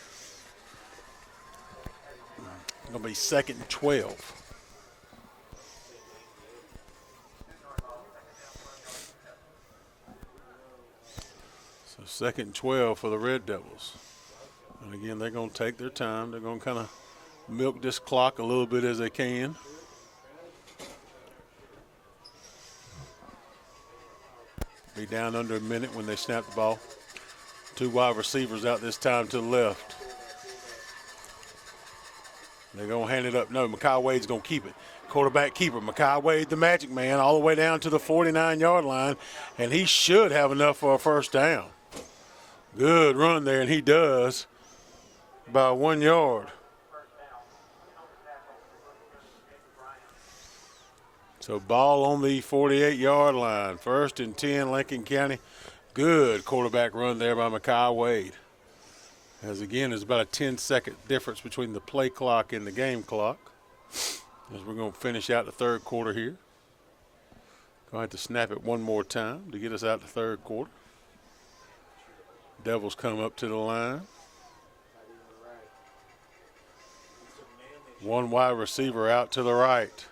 Going to be 2nd and 12. 2nd and 12 for the Red Devils. And again, they're going to take their time. They're going to kind of milk this clock a little bit as they can. Be down under a minute when they snap the ball. 2 wide receivers out this time to the left. They're going to hand it up. No, Mekhi Wade's going to keep it. Quarterback keeper, Mekhi Wade, the magic man, all the way down to the 49-yard line, and he should have enough for a first down. Good run there, and he does by 1 yard. So ball on the 48-yard line. 1st and 10, Lincoln County. Good quarterback run there by Mekhi Wade. As again, there's about a 10-second difference between the play clock and the game clock. As we're going to finish out the 3rd quarter here. Going to have to snap it one more time to get us out the 3rd quarter. Devils come up to the line. 1 wide receiver out to the right.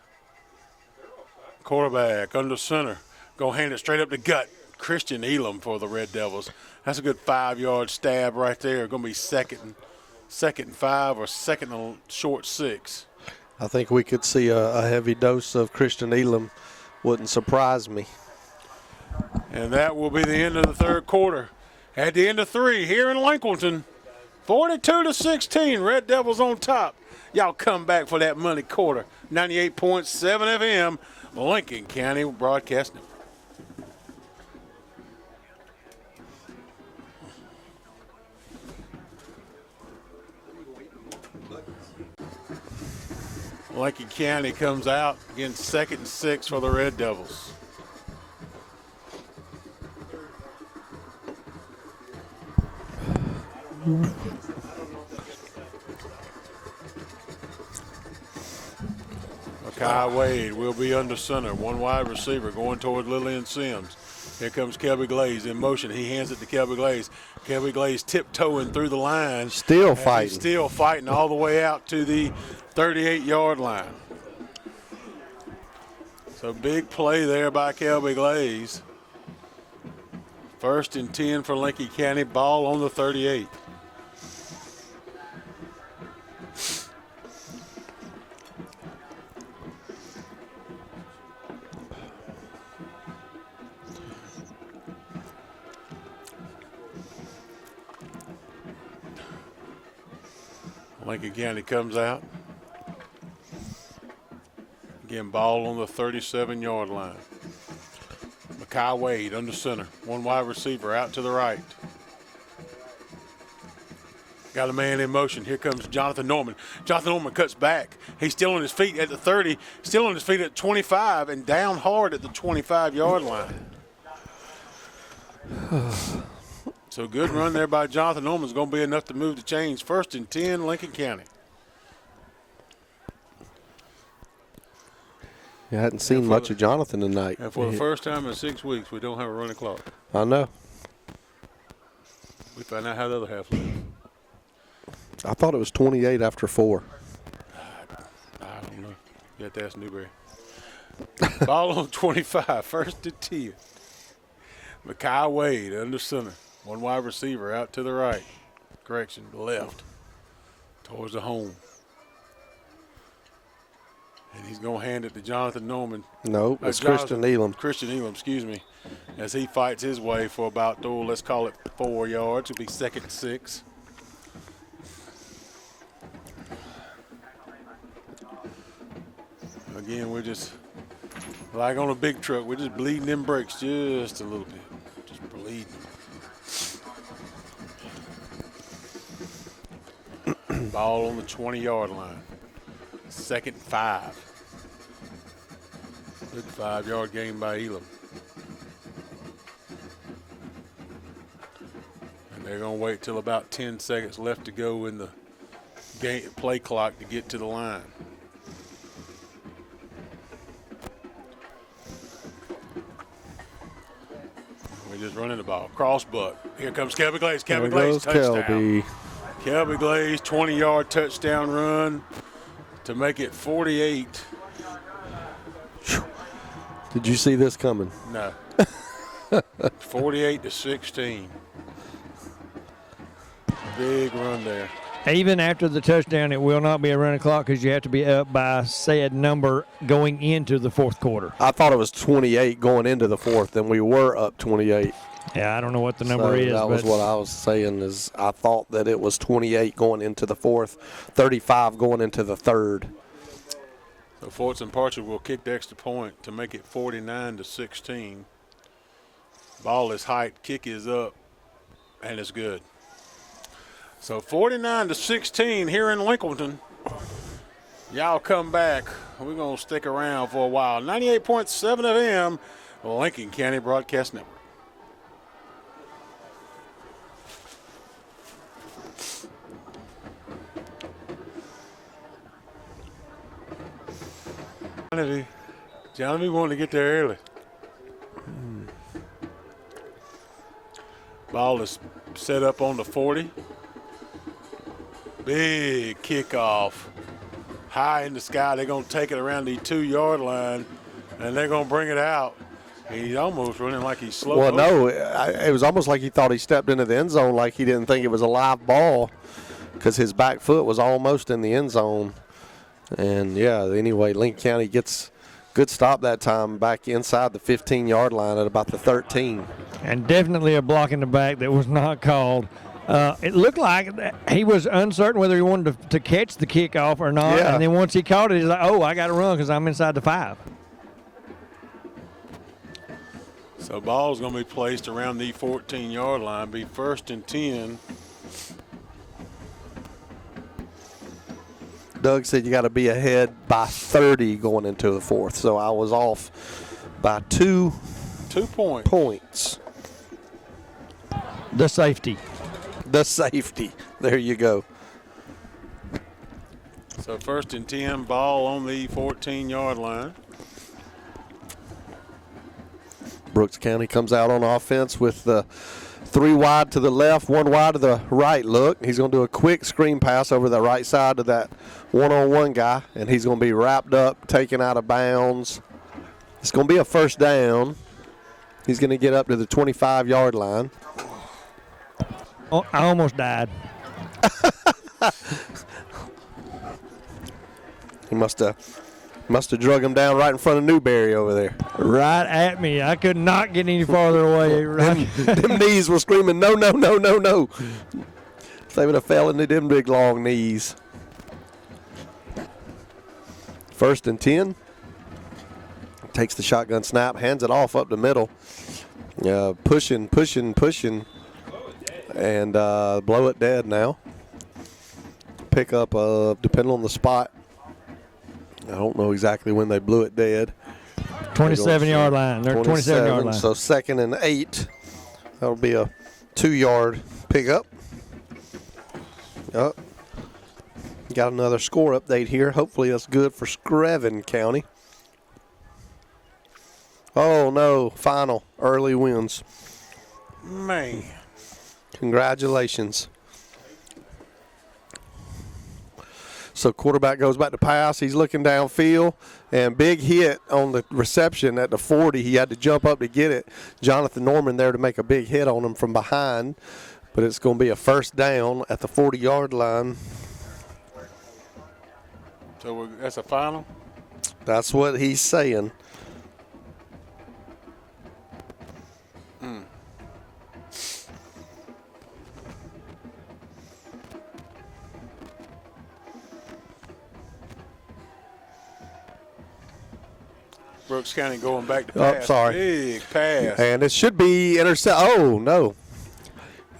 Quarterback under center. Go hand it straight up the gut. Christian Elam for the Red Devils. That's a good 5-yard stab right there. Going to be second and 5 or 2nd and short 6. I think we could see a heavy dose of Christian Elam. Wouldn't surprise me. And that will be the end of the 3rd quarter. At the end of 3 here in Lincolnton, 42-16, Red Devils on top. Y'all come back for that money quarter. 98.7 FM, Lincoln County Broadcasting. Lincoln County comes out again, 2nd and 6 for the Red Devils. Mekhi Wade will be under center. 1 wide receiver going toward Lillian Sims. Here comes Kelby Glaze in motion. He hands it to Kelby Glaze. Kelby Glaze tiptoeing through the line. Still fighting. Still fighting all the way out to the 38-yard line. So big play there by Kelby Glaze. 1st and 10 for Lincoln County. Ball on the 38. Lincoln County comes out. Again, ball on the 37-yard line. Mekhi Wade under center. 1 wide receiver out to the right. Got a man in motion. Here comes Jonathan Norman. Jonathan Norman cuts back. He's still on his feet at the 30, still on his feet at 25, and down hard at the 25-yard line. So good run there by Jonathan Norman is going to be enough to move the chains. 1st and 10, Lincoln County. You hadn't seen much of Jonathan tonight. And for the first time in 6 weeks, we don't have a running clock. I know. We found out how the other half lives. I thought it was 28 after 4. I don't know. You have to ask Newberry. Ball on 25, 1st and 10. Mekhi Wade under center. 1 wide receiver out to the right. Correction, left. Towards the home. And he's going to hand it to Jonathan Norman. No, it's Christian Elam. Christian Elam, excuse me. As he fights his way for about, let's call it 4 yards. It'll be 2nd and 6. Again, we're just, like on a big truck, we're just bleeding them brakes just a little bit. Just bleeding. Ball on the 20-yard line. 2nd and 5. Good 5-yard gain by Elam. And they're going to wait till about 10 seconds left to go in the play clock to get to the line. We're just running the ball. Cross buck. Here comes Kelby Glaze. Kelby Glaze, touchdown. Kelby Glaze, 20-yard touchdown run to make it 48. Did you see this coming? No. 48-16. big run there. Even after the touchdown, it will not be a running clock because you have to be up by said number going into the fourth quarter. I thought it was 28 going into the fourth, and we were up 28. Yeah, I don't know what the number is. That was what I was saying is I thought that it was 28 going into the fourth, 35 going into the third. So Forts and Parcher will kick the extra point to make it 49-16. Ball is hiked, kick is up, and it's good. So 49-16 here in Lincolnton. Y'all come back. We're going to stick around for a while. 98.7 FM, Lincoln County Broadcast Network. Johnny wanted to get there early. Ball is set up on the 40. Big kickoff. High in the sky. They're going to take it around the 2-yard line, and they're going to bring it out. He's almost running like he's slow. Well, no, it was almost like he thought he stepped into the end zone like he didn't think it was a live ball because his back foot was almost in the end zone. And, yeah, anyway, Lincoln County gets good stop that time back inside the 15-yard line at about the 13. And definitely a block in the back that was not called. It looked like he was uncertain whether he wanted to catch the kickoff or not. Yeah. And then once he caught it, he's like, oh, I got to run because I'm inside the 5. So ball's going to be placed around the 14-yard line, be 1st and 10. Doug said you got to be ahead by 30 going into the fourth. So I was off by 2 points. The safety. The safety. There you go. So 1st and 10, ball on the 14-yard line. Brooks County comes out on offense with 3 wide to the left, 1 wide to the right look. He's going to do a quick screen pass over the right side to that one-on-one guy, and he's going to be wrapped up, taken out of bounds. It's going to be a first down. He's going to get up to the 25-yard line. Oh, I almost died. He must have drug him down right in front of Newberry over there. Right at me. I could not get any farther away. Them knees were screaming, no, no, no, no, no. They would have fell into them big, long knees. 1st and 10. Takes the shotgun snap, hands it off up the middle. Pushing, and blow it dead now. Pick up, depending on the spot. I don't know exactly when they blew it dead. 27-yard line. They're 27-yard line. So 2nd and 8. That'll be a 2-yard pickup. Yep. Got another score update here. Hopefully that's good for Screven County. Oh, no. Final. Early wins. Man. Congratulations. So quarterback goes back to pass. He's looking downfield, and big hit on the reception at the 40. He had to jump up to get it. Jonathan Norman there to make a big hit on him from behind, but it's going to be a first down at the 40-yard line. So that's a final? That's what he's saying. Brooks County going back to pass. Oh, sorry. Big pass. And it should be Oh, no.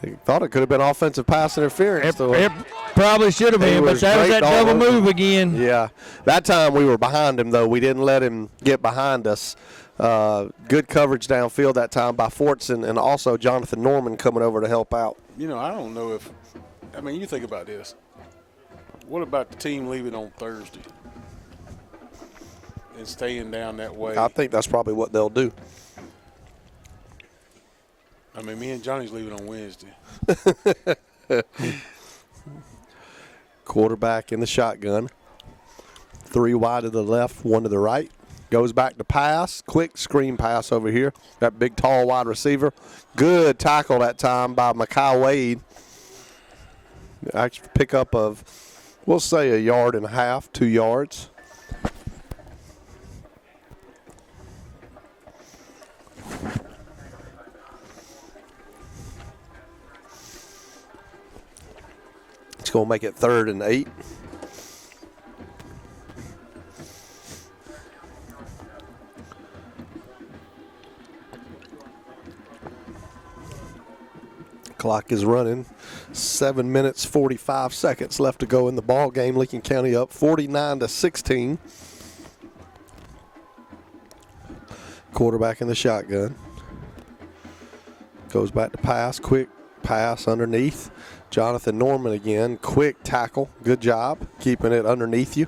I thought it could have been offensive pass interference. It probably should have been, but that was that double move again. Yeah. That time we were behind him, though. We didn't let him get behind us. Good coverage downfield that time by Fortson and also Jonathan Norman coming over to help out. You know, I don't know if – I mean, you think about this. What about the team leaving on Thursday and staying down that way? I think that's probably what they'll do. I mean, me and Johnny's leaving on Wednesday. Quarterback in the shotgun. 3 wide to the left, 1 to the right. Goes back to pass. Quick screen pass over here. That big, tall wide receiver. Good tackle that time by Makai Wade. Actually, pickup of, we'll say, 1.5 yards, 2 yards. It's going to make it 3rd and 8. Clock is running. 7 minutes, 45 seconds left to go in the ball game. Lincoln County up 49-16. Quarterback in the shotgun. Goes back to pass. Quick pass underneath. Jonathan Norman again. Quick tackle. Good job keeping it underneath you.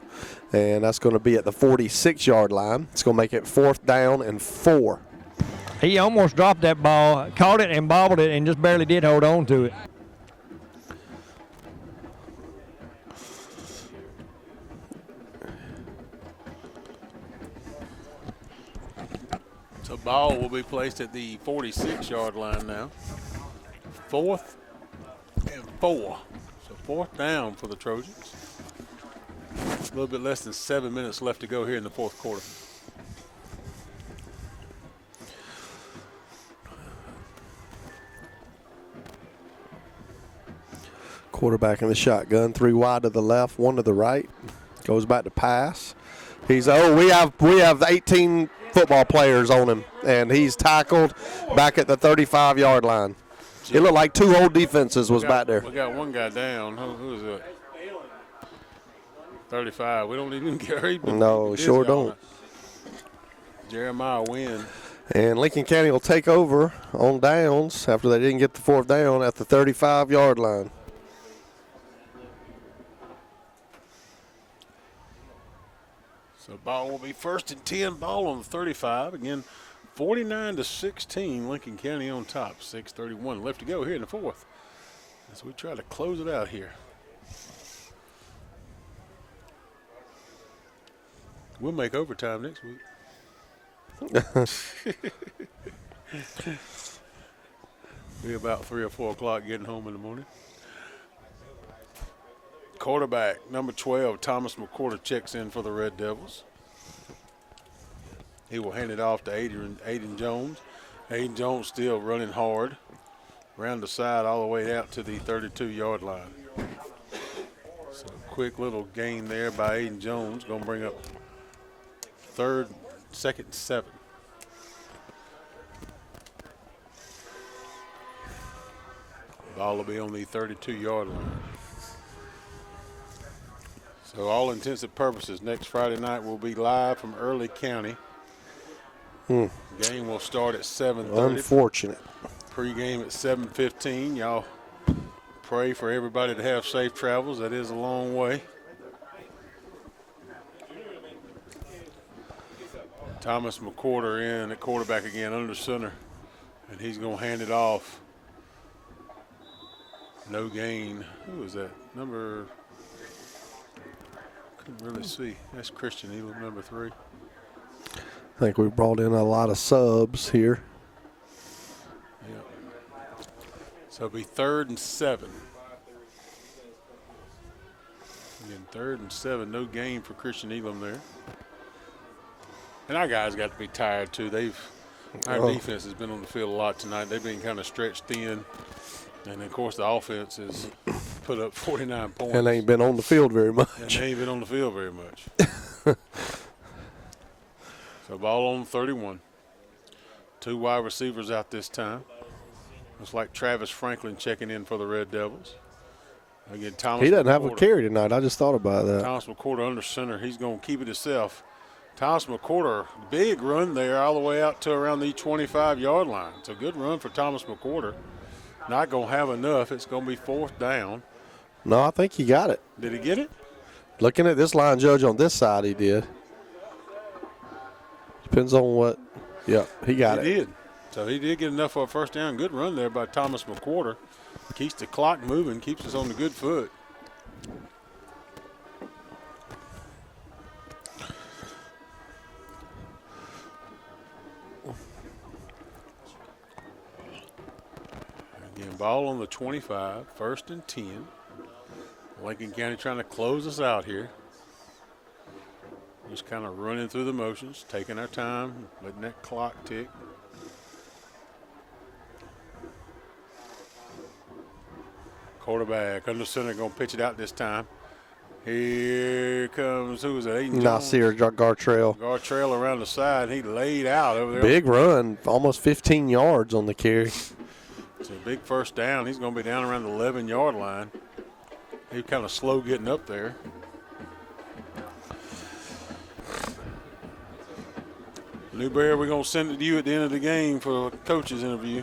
And that's going to be at the 46-yard line. It's going to make it 4th down and 4. He almost dropped that ball, caught it and bobbled it, and just barely did hold on to it. So ball will be placed at the 46-yard line now. 4th and 4. So 4th down for the Trojans. A little bit less than 7 minutes left to go here in the 4th quarter. Quarterback in the shotgun, 3 wide to the left, 1 to the right. Goes back to pass. We have 18 football players on him, and he's tackled back at the 35-yard line. It looked like 2 whole defenses was back there. We got one guy down. Who is it? 35. We don't even get hurt. No, sure don't. Jeremiah Wynn. And Lincoln County will take over on downs after they didn't get the 4th down at the 35-yard line. So ball will be 1st and 10. Ball on the 35. Again, 49-16. Lincoln County on top. 6:31 left to go here in the 4th. As we try to close it out here. We'll make overtime next week. Be about 3 or 4 o'clock getting home in the morning. Quarterback, number 12, Thomas McCorder checks in for the Red Devils. He will hand it off to Aiden Jones. Aiden Jones still running hard. Around the side all the way out to the 32-yard line. So quick little gain there by Aiden Jones. Going to bring up 2nd and 7. Ball will be on the 32-yard line. So all intents and purposes, next Friday night we'll be live from Early County. Game will start at 7:30. Unfortunate. Pre-game at 7:15. Y'all pray for everybody to have safe travels. That is a long way. Thomas McCorder in at quarterback again under center. And he's going to hand it off. No gain. Who is that? Number... Couldn't really see. That's Christian Elam, number 3. I think we brought in a lot of subs here. Yeah. So it'll be 3rd and 7. Again, 3rd and 7. No gain for Christian Elam there. And our guys got to be tired too. Our defense has been on the field a lot tonight. They've been kind of stretched thin. And, of course, the offense has put up 49 points. And they ain't been on the field very much. And they ain't been on the field very much. So ball on 31. 2 wide receivers out this time. Looks like Travis Franklin checking in for the Red Devils. Again, Thomas. He doesn't McCorder. have a carry tonight. I just thought about that. Thomas McCorder under center. He's going to keep it himself. Thomas McCorder, big run there all the way out to around the 25-yard line. It's a good run for Thomas McCorder. Not going to have enough. It's going to be 4th down. No, I think he got it. Did he get it? Looking at this line judge on this side, he did. Depends on what. Yeah, he got it. He did. So he did get enough for a 1st down. Good run there by Thomas McCorder. Keeps the clock moving, keeps us on the good foot. Again, ball on the 25, 1st and 10. Lincoln County trying to close us out here. Just kind of running through the motions, taking our time, letting that clock tick. Quarterback under center, going to pitch it out this time. Here comes, who was it? Aiden Nasir Gartrell. Gartrell around the side. He laid out over there. Big run, almost 15 yards on the carry. It's a big first down. He's going to be down around the 11-yard line. He was kind of slow getting up there. Newberry, we're going to send it to you at the end of the game for a coach's interview.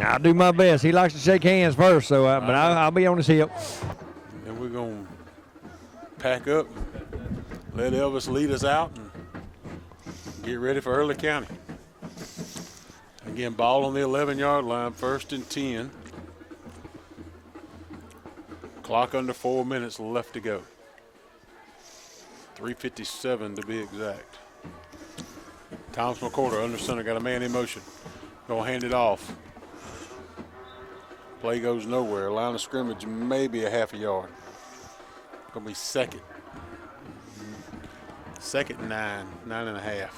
I'll do my best. He likes to shake hands first, so but I'll be on his hip. And we're going to pack up, let Elvis lead us out, and get ready for Early County. Again, ball on the 11-yard line, 1st and 10. Clock under 4 minutes left to go. 3:57 to be exact. Thomas McCorder under center, got a man in motion. Gonna hand it off. Play goes nowhere. Line of scrimmage maybe a half a yard. Gonna be second. Second 9.5.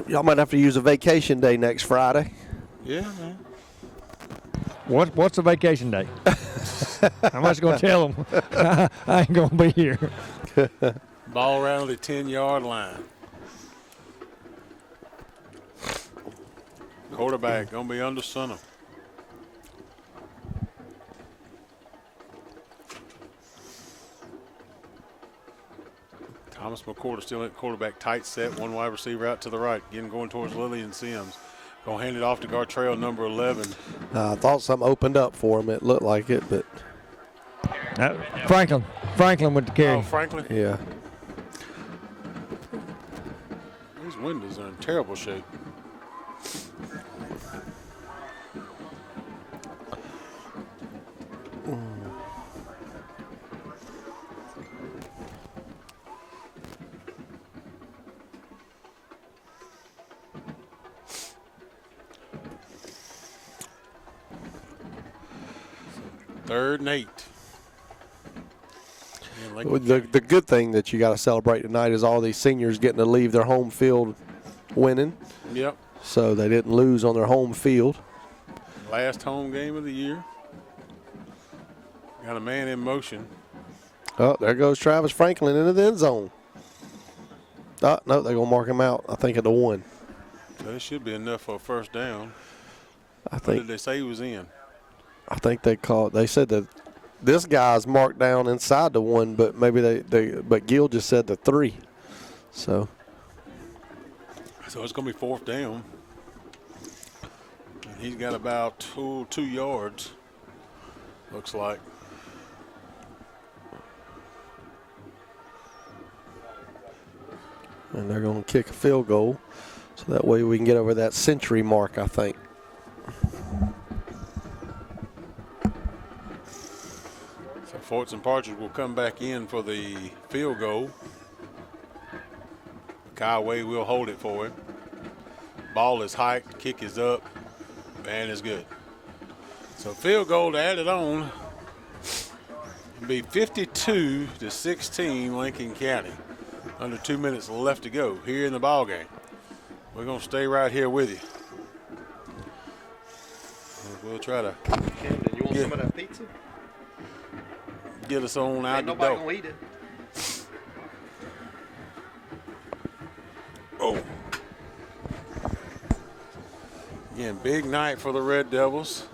Y'all might have to use a vacation day next Friday. Yeah, man. What's a vacation day? I'm just going to tell them I ain't going to be here. Ball around the 10-yard line. Quarterback going to be under center. Thomas McCorder still at quarterback, tight set, one wide receiver out to the right. Again, going towards Lillian Sims. Going to hand it off to Gartrell, number 11. I thought something opened up for him. It looked like it, but. Franklin with the carry. Oh, Franklin? Yeah. These windows are in terrible shape. Third and 8. The good thing that you got to celebrate tonight is all these seniors getting to leave their home field winning. Yep. So they didn't lose on their home field. Last home game of the year. Got a man in motion. Oh, there goes Travis Franklin into the end zone. Oh, no, they're going to mark him out, I think, at the 1. So that should be enough for a first down. I What think. did they say he was in? I think they said that this guy's marked down inside the 1, but maybe but Gill just said the 3. So it's going to be fourth down. And he's got about 2 yards, looks like. and they're going to kick a field goal, so that way we can get over that century mark, I think. So Forts and Partridge will come back in for the field goal. Kyle Way will hold it for him. Ball is hiked, kick is up, and it's good. So field goal to add it on. It'll be 52-16 Lincoln County. Under 2 minutes left to go here in the ball game. We're going to stay right here with you. We'll try to Camden, you want some of that pizza? get us on out the door. Nobody gonna eat it. Oh. Again, big night for the Red Devils.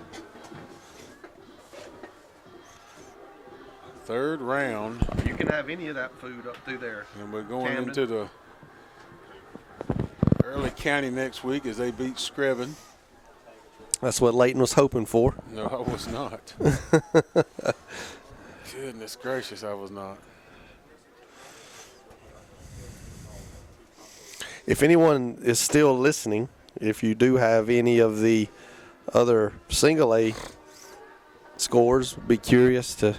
Third round. You can have any of that food up through there. And we're going Camden. into the Early County next week as they beat Screven. That's what Layton was hoping for. No, I was not. Goodness gracious, I was not. If anyone is still listening, if you do have any of the other single A scores, be curious to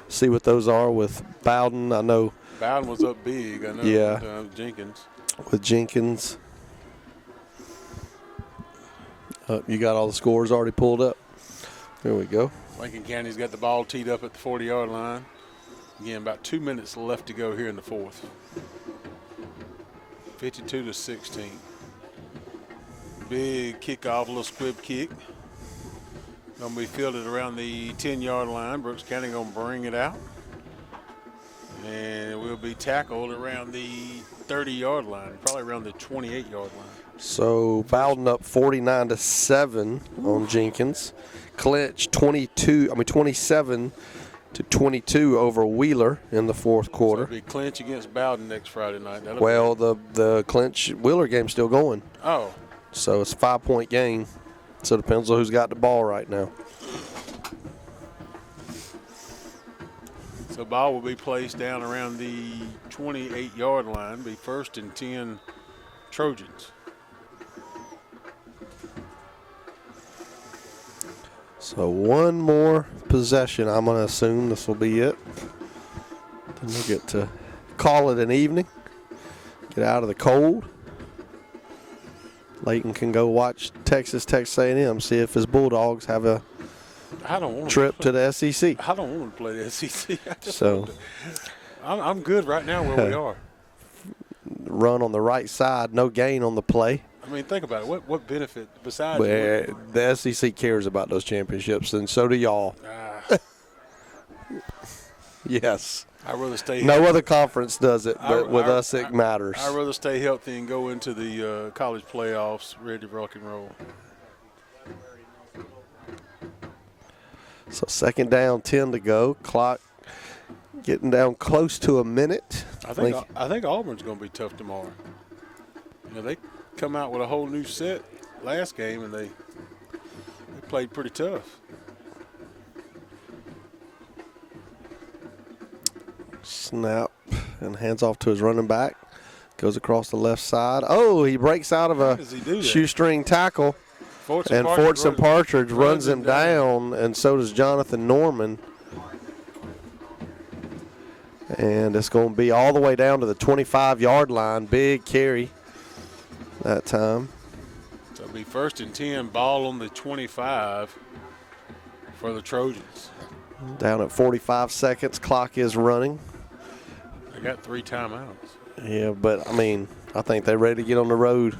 see what those are with Bowden. I know Bowden was up big, I know. Yeah. Jenkins. With Jenkins. You got all the scores already pulled up. There we go. Lincoln County's got the ball teed up at the 40-yard line. Again, about 2 minutes left to go here in the fourth. 52-16. Big kickoff, little squib kick. Going to be fielded around the 10-yard line. Brooks County going to bring it out. And it will be tackled around the 30-yard line, probably around the 28-yard line. So Bowden up 49-7 on Jenkins. Clinch 27 to 22 over Wheeler in the fourth quarter. So it'll be Clinch against Bowden next Friday night. Well, the Clinch Wheeler game's still going. Oh. So it's a 5-point game. So it depends on who's got the ball right now. So ball will be placed down around the 28-yard line. Be 1st and 10 Trojans. So one more possession. I'm going to assume this will be it. Then we'll get to call it an evening. Get out of the cold. Layton can go watch Texas A&M, see if his Bulldogs have a trip to the SEC. I don't want to play the SEC. I'm good right now where we are. Run on the right side, no gain on the play. I mean, think about it. What benefit besides? The SEC cares about those championships, and so do y'all. Yes. I'd rather stay. No other conference does it, but with us it matters. I'd rather stay healthy and go into the college playoffs ready to rock and roll. So 2nd down, 10 to go. Clock getting down close to a minute. I think Auburn's going to be tough tomorrow. You know, they come out with a whole new set last game, and they played pretty tough. Snap and hands off to his running back. Goes across the left side. Oh, he breaks out of a shoestring tackle. And Fortson Partridge runs him down, and so does Jonathan Norman. And it's going to be all the way down to the 25-yard line. Big carry that time. So it'll be 1st and 10, ball on the 25 for the Trojans. Down at 45 seconds, clock is running. They got 3 timeouts. Yeah, but, I mean, I think they're ready to get on the road.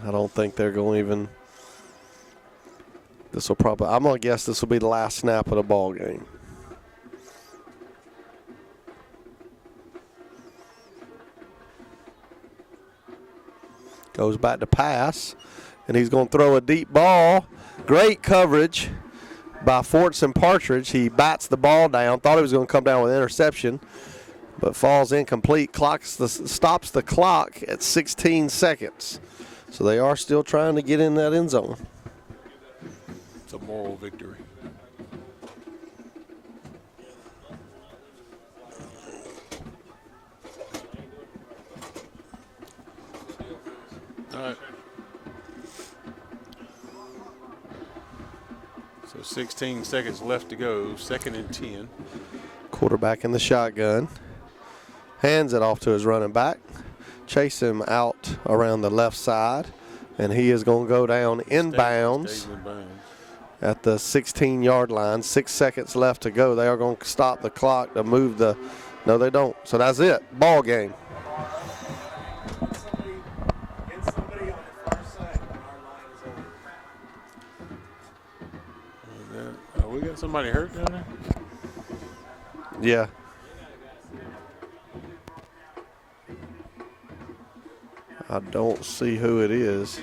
I don't think they're going to even – I'm going to guess this will be the last snap of the ball game. Goes back to pass, and he's going to throw a deep ball. Great coverage by Fortson Partridge. He bats the ball down. Thought he was going to come down with an interception, but falls incomplete. Stops the clock at 16 seconds. So they are still trying to get in that end zone. It's a moral victory. All right. So 16 seconds left to go. 2nd and 10. Quarterback in the shotgun. Hands it off to his running back. Chase him out around the left side. And he is going to go down inbounds at the 16-yard line. 6 seconds left to go. They are going to stop the clock to move the – no, they don't. So that's it. Ball game. We got somebody hurt down there? Yeah. I don't see who it is.